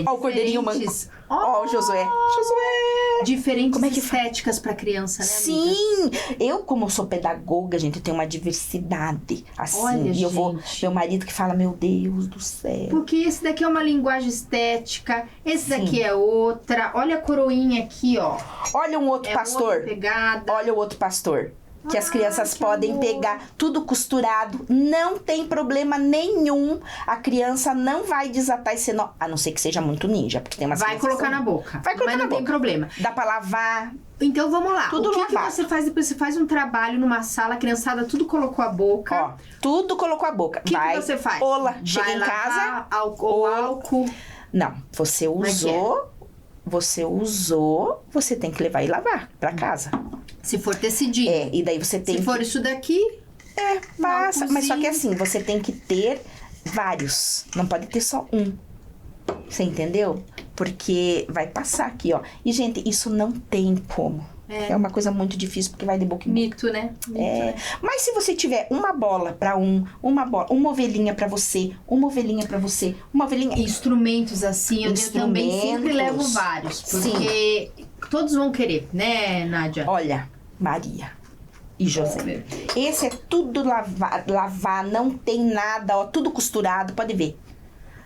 S2: Ó o Cordeirinho Manco.
S1: diferentes-
S2: Ó o Josué. Josué!
S1: Diferentes
S2: Como é que
S1: estéticas pra criança, né, amiga?
S2: Sim! Eu, como sou pedagoga, gente, tenho uma diversidade, assim.
S1: Olha,
S2: e eu vou...
S1: gente.
S2: Meu marido que fala, meu Deus do céu.
S1: Porque esse daqui é uma linguagem estética, esse
S2: Sim.
S1: daqui é outra. Olha a coroinha aqui, ó.
S2: Olha um outro
S1: É
S2: pastor.
S1: outra pegada.
S2: Olha o outro pastor. Que as crianças
S1: que
S2: podem
S1: amor.
S2: pegar tudo costurado. Não tem problema nenhum. A criança não vai desatar esse nó. A não ser que seja muito ninja. Porque tem umas
S1: Vai
S2: crianças
S1: colocar
S2: que
S1: na
S2: são-
S1: boca.
S2: Vai colocar
S1: mas não
S2: na
S1: tem
S2: boca.
S1: problema.
S2: Dá pra lavar.
S1: Então vamos lá.
S2: Tudo
S1: o que
S2: lavado.
S1: você faz depois? Você faz um trabalho numa sala, a criançada tudo colocou a boca.
S2: Ó, tudo colocou a boca.
S1: O que você faz?
S2: Olá, chega
S1: Vai
S2: em
S1: lavar,
S2: casa.
S1: álcool.
S2: Não, você
S1: é que é?
S2: usou. Você usou. Você tem que levar e lavar pra casa.
S1: Se for tecidinho.
S2: E daí você tem
S1: Se for isso daqui,
S2: passa. Mas só que
S1: álcoolzinho.
S2: assim, você tem que ter vários. Não pode ter só um. Você entendeu? Porque vai passar aqui, ó. E, gente, isso não tem como. É uma coisa muito difícil, porque vai de boca em boca.
S1: mito, né? Mito, né?
S2: Mas se você tiver uma bola pra uma ovelhinha pra você, uma ovelhinha pra você, uma ovelhinha...
S1: Instrumentos assim, eu também sempre
S2: Instrumentos.
S1: levo vários. Porque todos vão querer, né, Nádia?
S2: Olha, Maria e José. Esse é tudo lavar, não tem nada, ó, tudo costurado, pode ver.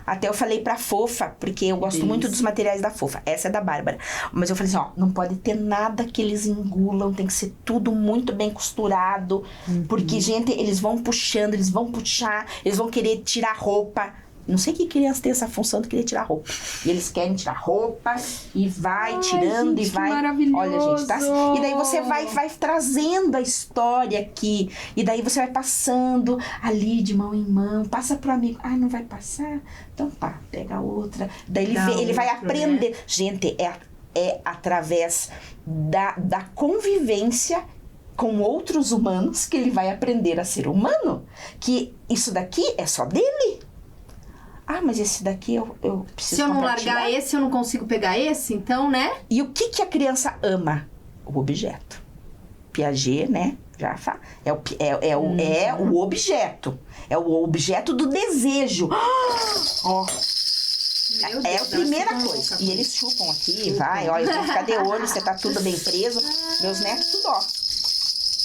S2: Até eu falei pra Fofa, porque eu gosto muito dos materiais da Fofa. Essa é da Bárbara. Mas eu falei assim, ó, não pode ter nada que eles engulam, tem que ser tudo muito bem costurado. Porque, gente, eles vão puxando, eles vão puxar, eles vão querer tirar roupa. Não sei que criança tem essa função de querer tirar roupa. E eles querem tirar roupa e vai tirando
S1: gente,
S2: e vai.
S1: que maravilhoso.
S2: Olha, gente, tá assim. E daí você vai trazendo a história aqui. E daí você vai passando ali de mão em mão. Passa pro amigo. Ah, não vai passar? Então tá, pega outra. Daí ele vai
S1: outro,
S2: aprender.
S1: né?
S2: Gente, é através da convivência com outros humanos que ele vai aprender a ser humano. Que isso daqui é só dele. Ah, mas esse daqui eu preciso
S1: Se eu não
S2: compartilhar.
S1: largar esse, eu não consigo pegar esse, então, né?
S2: E o que a criança ama? O objeto. Piaget, né? Já fala. É o objeto. É o objeto do desejo. Ó.
S1: Meu
S2: É a
S1: Deus,
S2: primeira
S1: elas ficam
S2: coisa.
S1: loucas.
S2: E eles chupam aqui, vai, ó. Eu tenho que ficar de olho, você tá tudo bem preso. Meus netos, tudo, ó.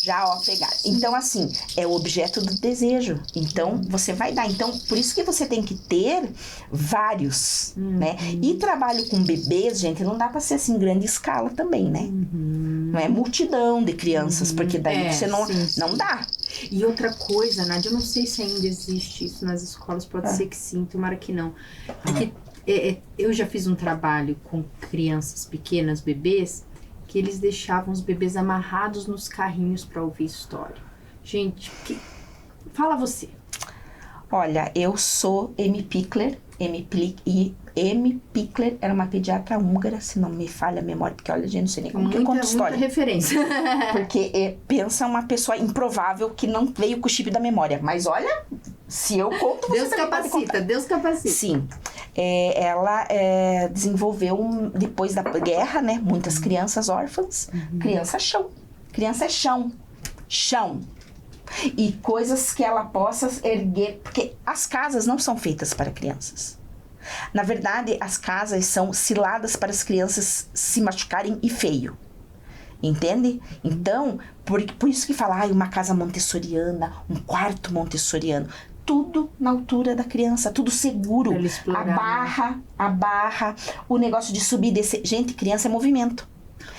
S2: Já, ó, pegar. Então, assim, é o objeto do desejo. Então, você vai dar. Então, por isso que você tem que ter vários, né? E trabalho com bebês, gente, não dá pra ser assim, grande escala também, né? Não é multidão de crianças, porque daí você não dá.
S1: E outra coisa, Nádia, eu não sei se ainda existe isso nas escolas, pode ser que sim, tomara que não. Porque eu já fiz um trabalho com crianças pequenas, bebês, que eles deixavam os bebês amarrados nos carrinhos pra ouvir história. Gente, fala você.
S2: Olha, eu sou Amy Pickler Amy Pickler era uma pediatra húngara, se não me falha a memória, porque olha, gente, não sei nem como que eu conto história.
S1: Muita referência.
S2: Porque pensa uma pessoa improvável que não veio com o chip da memória. Mas olha, se eu conto, você também pode contar.
S1: Deus capacita.
S2: Sim. Ela desenvolveu, depois da guerra, né? Muitas crianças órfãs. Criança é chão. Criança é chão. Chão. E coisas que ela possa erguer. Porque as casas não são feitas para crianças. Na verdade, as casas são ciladas para as crianças se machucarem e feio. Entende? Então, por isso que fala, uma casa montessoriana, um quarto montessoriano. Tudo na altura da criança, tudo seguro. A barra, o negócio de subir e descer. Gente, criança é movimento.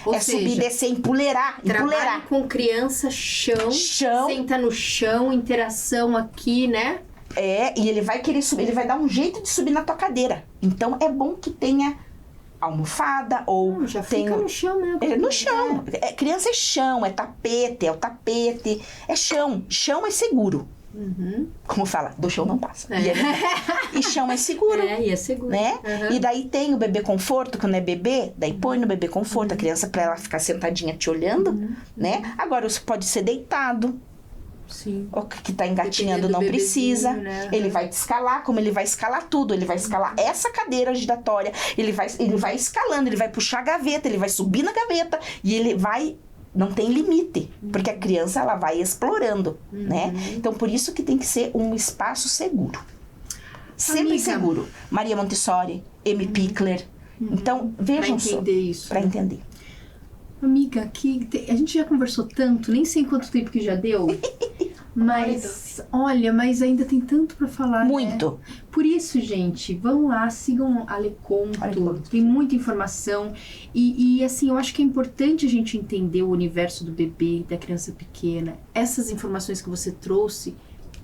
S1: Ou seja,
S2: subir, descer, empoleirar.
S1: Trabalho com criança, chão, senta no chão, interação aqui, né?
S2: E ele vai querer subir, ele vai dar um jeito de subir na tua cadeira. Então, é bom que tenha almofada ou...
S1: já fica no chão, né?
S2: No chão. Criança é chão, é o tapete. É chão. Chão é seguro. Como fala, do chão não passa. E chão é seguro.
S1: E é seguro.
S2: Né? E daí tem o bebê conforto, quando é bebê, daí põe no bebê conforto a criança pra ela ficar sentadinha te olhando, né? Agora, você pode ser deitado.
S1: Sim.
S2: O que tá engatinhando não precisa.
S1: Né?
S2: Ele vai te escalar, como ele vai escalar tudo. Ele vai escalar essa cadeira giratória. Ele vai escalando, ele vai puxar a gaveta, ele vai subir na gaveta. E ele vai... Não tem limite. Porque a criança, ela vai explorando, né? Então, por isso que tem que ser um espaço seguro. Sempre seguro. Maria Montessori, Amy Pickler. Então, vejam só.
S1: Pra entender isso.
S2: Pra entender.
S1: Amiga, aqui a gente já conversou tanto, nem sei quanto tempo que já deu. Mas, olha, mas ainda tem tanto pra falar,
S2: Muito.
S1: Né? Por isso, gente, vão lá, sigam a Leconto, tem muita informação. E, assim, eu acho que é importante a gente entender o universo do bebê, da criança pequena. Essas informações que você trouxe,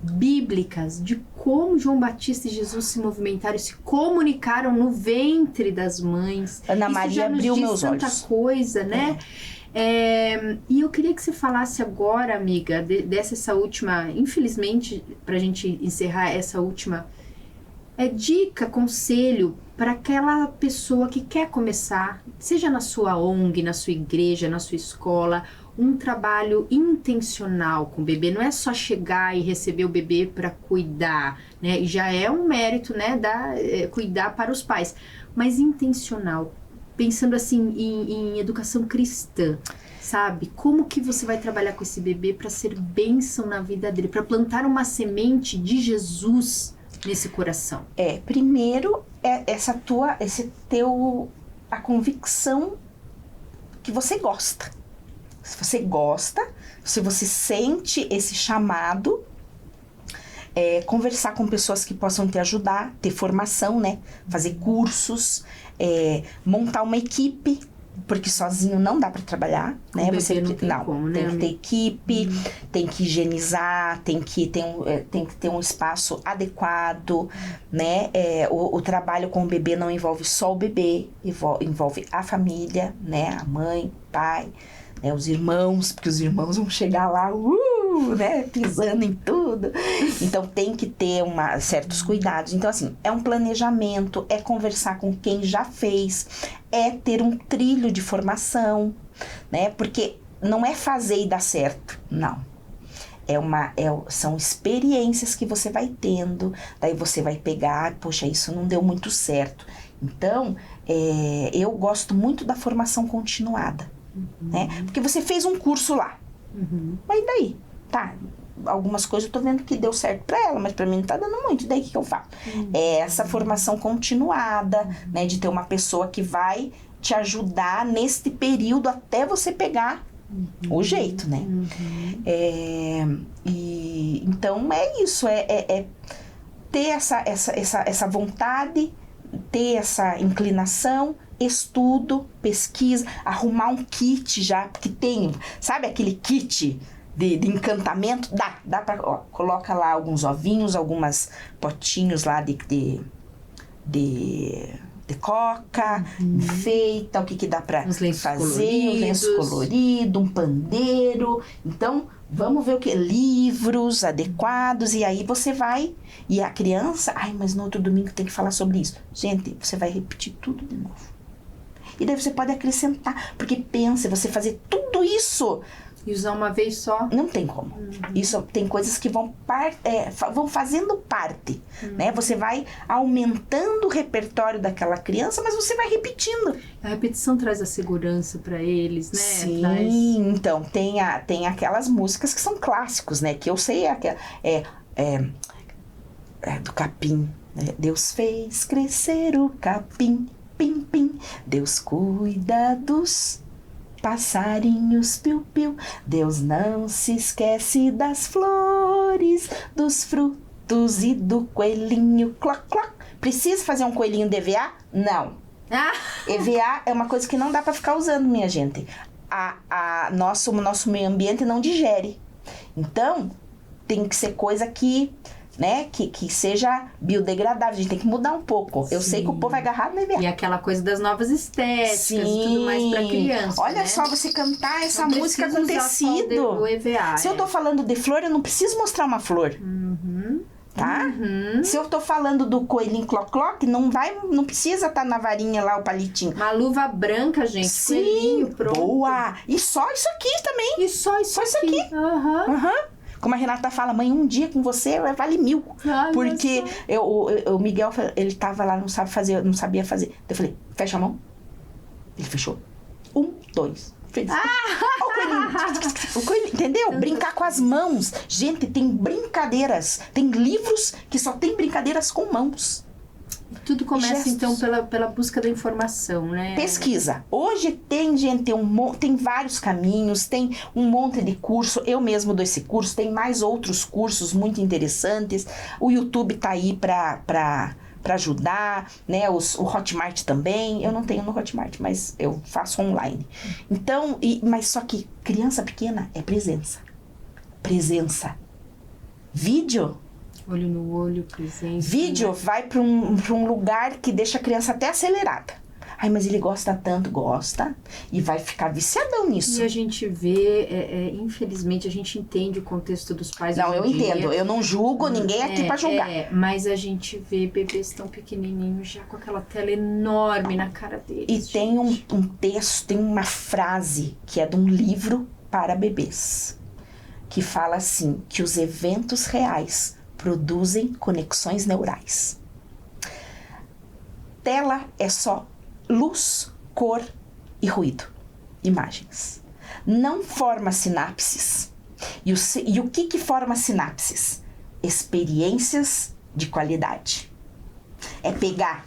S1: bíblicas, de como João Batista e Jesus se movimentaram e se comunicaram no ventre das mães.
S2: Ana Maria abriu meus olhos.
S1: Tanta coisa, né? E eu queria que você falasse agora, amiga, dessa última, infelizmente, pra gente encerrar essa última dica, conselho para aquela pessoa que quer começar, seja na sua ONG, na sua igreja, na sua escola, um trabalho intencional com o bebê. Não é só chegar e receber o bebê para cuidar, né? E já é um mérito, né, cuidar para os pais, mas intencional. Pensando assim em educação cristã, sabe? Como que você vai trabalhar com esse bebê para ser bênção na vida dele, para plantar uma semente de Jesus nesse coração?
S2: Primeiro a convicção que você gosta. Se você gosta, se você sente esse chamado, conversar com pessoas que possam te ajudar, ter formação, né? Fazer cursos, montar uma equipe, porque sozinho não dá para trabalhar, né?
S1: Você não tem como, né?
S2: Tem que ter equipe, tem que higienizar, tem que ter um espaço adequado, né? O trabalho com o bebê não envolve só o bebê, envolve a família, né? A mãe, o pai, né? Os irmãos, porque os irmãos vão chegar lá, né? Pisando em tudo. Então, tem que ter certos cuidados. Então, assim, é um planejamento, é conversar com quem já fez, é ter um trilho de formação, né? Porque não é fazer e dar certo, não. São experiências que você vai tendo, daí você vai pegar, poxa, isso não deu muito certo. Então, eu gosto muito da formação continuada, né? Porque você fez um curso lá, mas daí? Tá, algumas coisas eu tô vendo que deu certo pra ela, mas pra mim não tá dando muito, daí o que eu faço? Essa formação continuada, né, de ter uma pessoa que vai te ajudar neste período até você pegar o jeito, né? Então é isso, ter essa vontade, ter essa inclinação, estudo, pesquisa, arrumar um kit já, porque tem, sabe aquele kit de encantamento? Dá pra, coloca lá alguns ovinhos, algumas potinhos lá de coca, enfeita, o que dá pra fazer, um lenço colorido, um pandeiro. Então, Vamos ver o que? Livros adequados, e aí você vai, e a criança, mas no outro domingo tem que falar sobre isso. Gente, você vai repetir tudo de novo. E daí você pode acrescentar, porque pensa, você fazer tudo isso...
S1: E usar uma vez só?
S2: Não tem como. Isso tem coisas que vão fazendo parte, né? Você vai aumentando o repertório daquela criança, mas você vai repetindo.
S1: A repetição traz a segurança para eles, né?
S2: Sim, então, tem aquelas músicas que são clássicos, né? Que eu sei, do capim, né? Deus fez crescer o capim, pim, pim. Deus cuida dos passarinhos, piu-piu. Deus não se esquece das flores, dos frutos e do coelhinho, cloc, cloc. Precisa fazer um coelhinho de EVA? Não. EVA é uma coisa que não dá para ficar usando, minha gente. Nosso meio ambiente não digere. Então, tem que ser coisa que... né, que seja biodegradável. A gente tem que mudar um pouco. Eu sei que o povo é agarrado no EVA.
S1: E aquela coisa das novas estéticas e tudo mais pra criança.
S2: Olha,
S1: né?
S2: Só você cantar essa
S1: Não
S2: música com tecido.
S1: O EVA,
S2: Se eu tô falando de flor, eu não preciso mostrar uma flor. Tá? Se eu tô falando do coelhinho cloc-cloc, não precisa estar na varinha lá, o palitinho.
S1: Uma luva branca, gente.
S2: Sim,
S1: coelhinho, pronto.
S2: Boa! E só isso aqui também.
S1: E só isso aqui.
S2: Como a Renata fala, mãe, um dia com você vale 1000. Porque o Miguel, ele tava lá, não sabia fazer. Eu falei, fecha a mão. Ele fechou. 1, 2, fez. Olha o coelhinho. O coelhinho, entendeu? Brincar com as mãos. Gente, tem brincadeiras. Tem livros que só tem brincadeiras com mãos.
S1: Tudo começa, então, pela busca da informação, né?
S2: Pesquisa. Hoje tem, gente, tem vários caminhos, tem um monte de curso. Eu mesmo dou esse curso, tem mais outros cursos muito interessantes. O YouTube tá aí pra ajudar, né? O Hotmart também. Eu não tenho no Hotmart, mas eu faço online. Então, mas só que criança pequena é presença. Presença. Vídeo...
S1: Olho no olho, presença.
S2: Vídeo vai para um lugar que deixa a criança até acelerada. Mas ele gosta tanto, gosta, e vai ficar viciadão nisso.
S1: E a gente vê, infelizmente, a gente entende o contexto dos pais.
S2: Não, eu entendo, eu não julgo, ninguém aqui para julgar.
S1: Mas a gente vê bebês tão pequenininhos já com aquela tela enorme na cara deles.
S2: E tem um texto, tem uma frase que é de um livro para bebês, que fala assim, que os eventos reais produzem conexões neurais. Tela é só luz, cor e ruído. Imagens. Não forma sinapses. E o que forma sinapses? Experiências de qualidade. É pegar,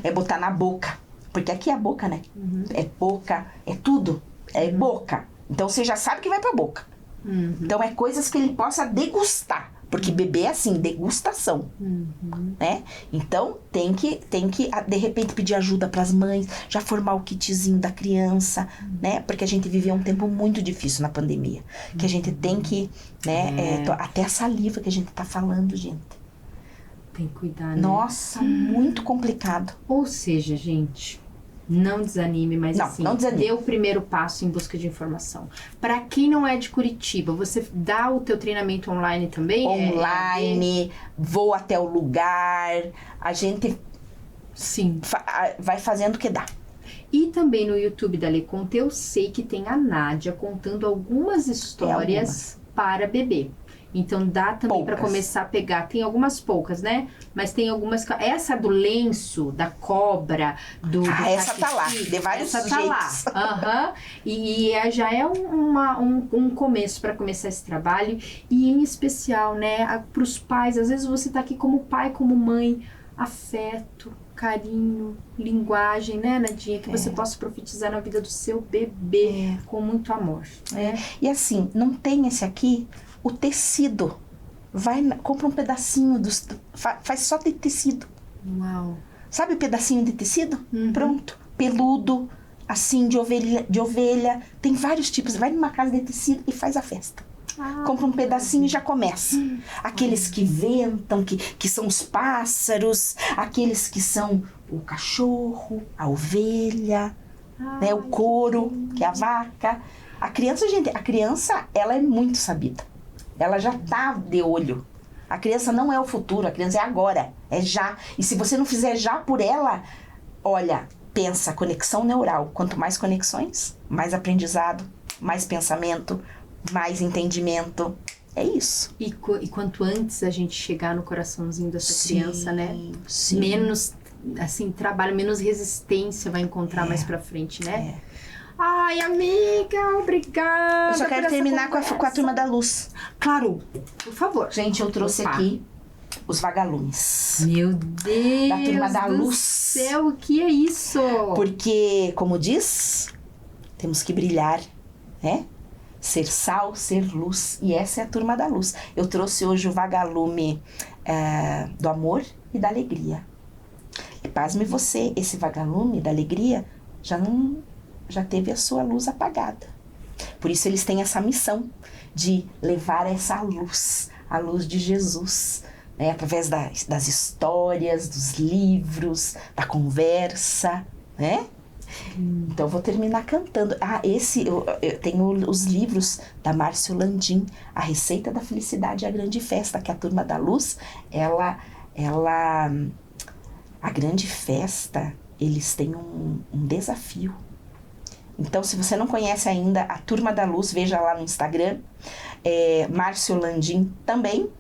S2: é botar na boca. Porque aqui é a boca, né? É boca, é tudo. É boca. Então você já sabe que vai pra boca. Então é coisas que ele possa degustar. Porque bebê é assim, degustação, né? Então, tem que, de repente, pedir ajuda para as mães, já formar o kitzinho da criança, né? Porque a gente viveu um tempo muito difícil na pandemia. Que a gente tem que, né? Até a saliva que a gente tá falando, gente.
S1: Tem que cuidar, né?
S2: Nossa, muito complicado.
S1: Ou seja, gente... Não desanime, mas não desanime. Dê o primeiro passo em busca de informação. Para quem não é de Curitiba, você dá o teu treinamento online também?
S2: Online, vou até o lugar, a gente vai fazendo o que dá.
S1: E também no YouTube da Lê Conta, eu sei que tem a Nádia contando algumas histórias para bebê. Então dá também para começar a pegar. Tem algumas poucas, né? Mas tem algumas... Essa do lenço, da cobra, do
S2: essa tá lá, de vários jeitos.
S1: Essa tá lá. E já é um começo para começar esse trabalho. E em especial, né? Para os pais, às vezes você tá aqui como pai, como mãe. Afeto, carinho, linguagem, né, Nadinha? Que você possa profetizar na vida do seu bebê com muito amor. Né?
S2: E assim, não tem esse aqui... O tecido, compra um pedacinho, faz só de tecido.
S1: Uau.
S2: Sabe o pedacinho de tecido? Pronto. Peludo, assim, de ovelha. Tem vários tipos. Vai numa casa de tecido e faz a festa. Compra um pedacinho e já começa. Aqueles que ventam, que são os pássaros. Aqueles que são o cachorro, a ovelha, né, o couro, que é a vaca. A criança, ela é muito sabida. Ela já tá de olho. A criança não é o futuro, a criança é agora, é já. E se você não fizer já por ela, olha, pensa, conexão neural. Quanto mais conexões, mais aprendizado, mais pensamento, mais entendimento. É isso.
S1: E quanto antes a gente chegar no coraçãozinho dessa criança, né?
S2: Sim.
S1: Menos, assim, trabalho, menos resistência vai encontrar mais pra frente, né? Ai, amiga, obrigada.
S2: Eu só quero terminar com a Turma da Luz.
S1: Claro, por favor.
S2: Gente, eu trouxe aqui os vagalumes.
S1: Meu Deus
S2: da Turma da
S1: do
S2: Luz.
S1: céu, o que é isso?
S2: Porque, como diz, temos que brilhar, né? Ser sal, ser luz. E essa é a Turma da Luz. Eu trouxe hoje o vagalume do amor e da alegria. E pasme você, esse vagalume da alegria já teve a sua luz apagada. Por isso eles têm essa missão de levar essa luz, a luz de Jesus, né? Através das histórias, dos livros, da conversa, né? Então eu vou terminar cantando. Eu tenho os livros da Márcio Landim, A Receita da Felicidade e a Grande Festa, que a Turma da Luz, a grande festa, eles têm um desafio. Então, se você não conhece ainda a Turma da Luz, veja lá no Instagram, Márcio Landim também,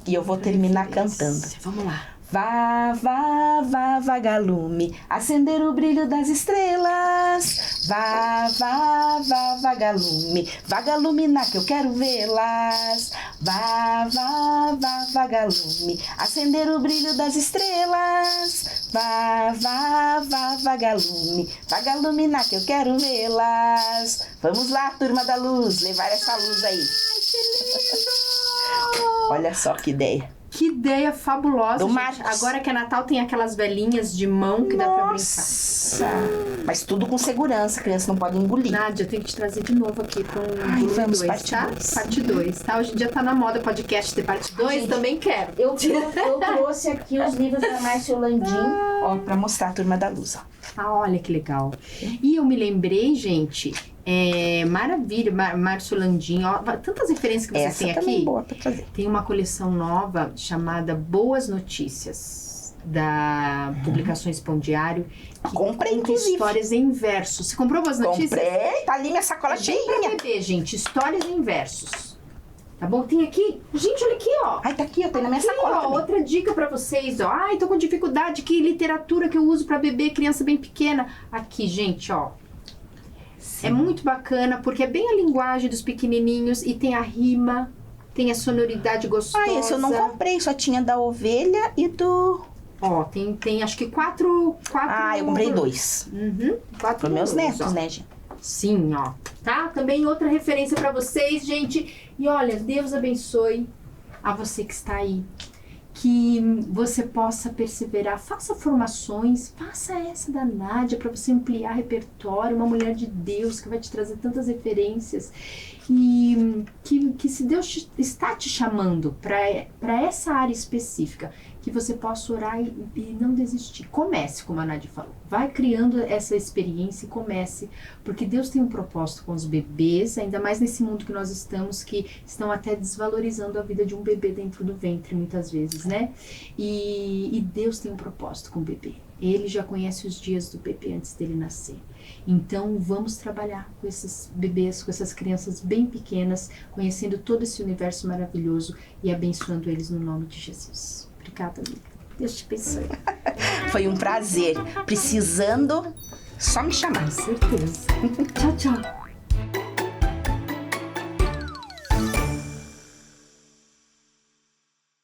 S2: e eu vou terminar cantando.
S1: Vamos lá.
S2: Vá, vá, vá, vagalume, acender o brilho das estrelas. Vá, vá, vá, vagalume, vagaluminar que eu quero vê-las. Vá, vá, vá, vagalume, acender o brilho das estrelas. Vá, vá, vá, vagalume, vagaluminar que eu quero vê-las. Vamos lá, Turma da Luz, levar essa luz aí.
S1: Ai, que lindo!
S2: Olha só que ideia.
S1: Que ideia fabulosa,
S2: Do
S1: gente.
S2: Marcos.
S1: Agora que é Natal, tem aquelas velhinhas de mão que dá pra brincar.
S2: Nossa! Mas tudo com segurança, a criança não pode engolir.
S1: Nádia, eu tenho que te trazer de novo aqui com
S2: Ai,
S1: volume
S2: vamos,
S1: 2,
S2: parte
S1: tá?
S2: 2.
S1: Parte 2, tá? Hoje em dia tá na moda podcast ter parte 2,
S2: Gente,
S1: também quero.
S2: Eu trouxe aqui os livros da Márcio Landim, ó, pra mostrar a Turma da Luz, ó.
S1: Ah, olha que legal. E eu me lembrei, gente, maravilha, Márcio Landim, ó, tantas referências que vocês
S2: Essa
S1: têm
S2: também
S1: aqui.
S2: é boa pra trazer.
S1: Tem uma coleção nova chamada Boas Notícias, da Publicações Pão Diário. Que
S2: Comprei,
S1: conta
S2: inclusive.
S1: histórias em versos. Você comprou Boas Notícias?
S2: Comprei, tá ali minha sacola
S1: Bem pra
S2: cheinha.
S1: bebê, gente, histórias em versos. Tá bom? Tem aqui, gente, olha aqui, ó.
S2: Ai, tá aqui, ó, tem na minha
S1: Aqui,
S2: sacola
S1: ó,
S2: também.
S1: outra dica pra vocês, ó. Ai, tô com dificuldade, que literatura que eu uso pra bebê, criança bem pequena. Aqui, gente, ó.
S2: Sim.
S1: É muito bacana, porque é bem a linguagem dos pequenininhos e tem a rima, tem a sonoridade gostosa.
S2: Ah, esse eu não comprei, só tinha da ovelha e do...
S1: Ó, tem acho que quatro...
S2: Ah, eu comprei 2.
S1: Uhum, 4
S2: Para meus
S1: volumes,
S2: netos,
S1: ó.
S2: né, gente?
S1: Sim, ó. Tá? Também outra referência pra vocês, gente. E olha, Deus abençoe a você que está aí. Que você possa perseverar. Faça formações. Faça essa da Nádia pra você ampliar repertório. Uma mulher de Deus que vai te trazer tantas referências. E que se Deus está te chamando pra essa área específica, que você possa orar e não desistir. Comece, como a Nádia falou. Vai criando essa experiência e comece. Porque Deus tem um propósito com os bebês, ainda mais nesse mundo que nós estamos, que estão até desvalorizando a vida de um bebê dentro do ventre, muitas vezes, né? E Deus tem um propósito com o bebê. Ele já conhece os dias do bebê antes dele nascer. Então, vamos trabalhar com esses bebês, com essas crianças bem pequenas, conhecendo todo esse universo maravilhoso e abençoando eles no nome de Jesus. Obrigada, amiga. Deus te abençoe.
S2: Foi um prazer. Precisando, só me chamar.
S1: Com certeza. Tchau, tchau.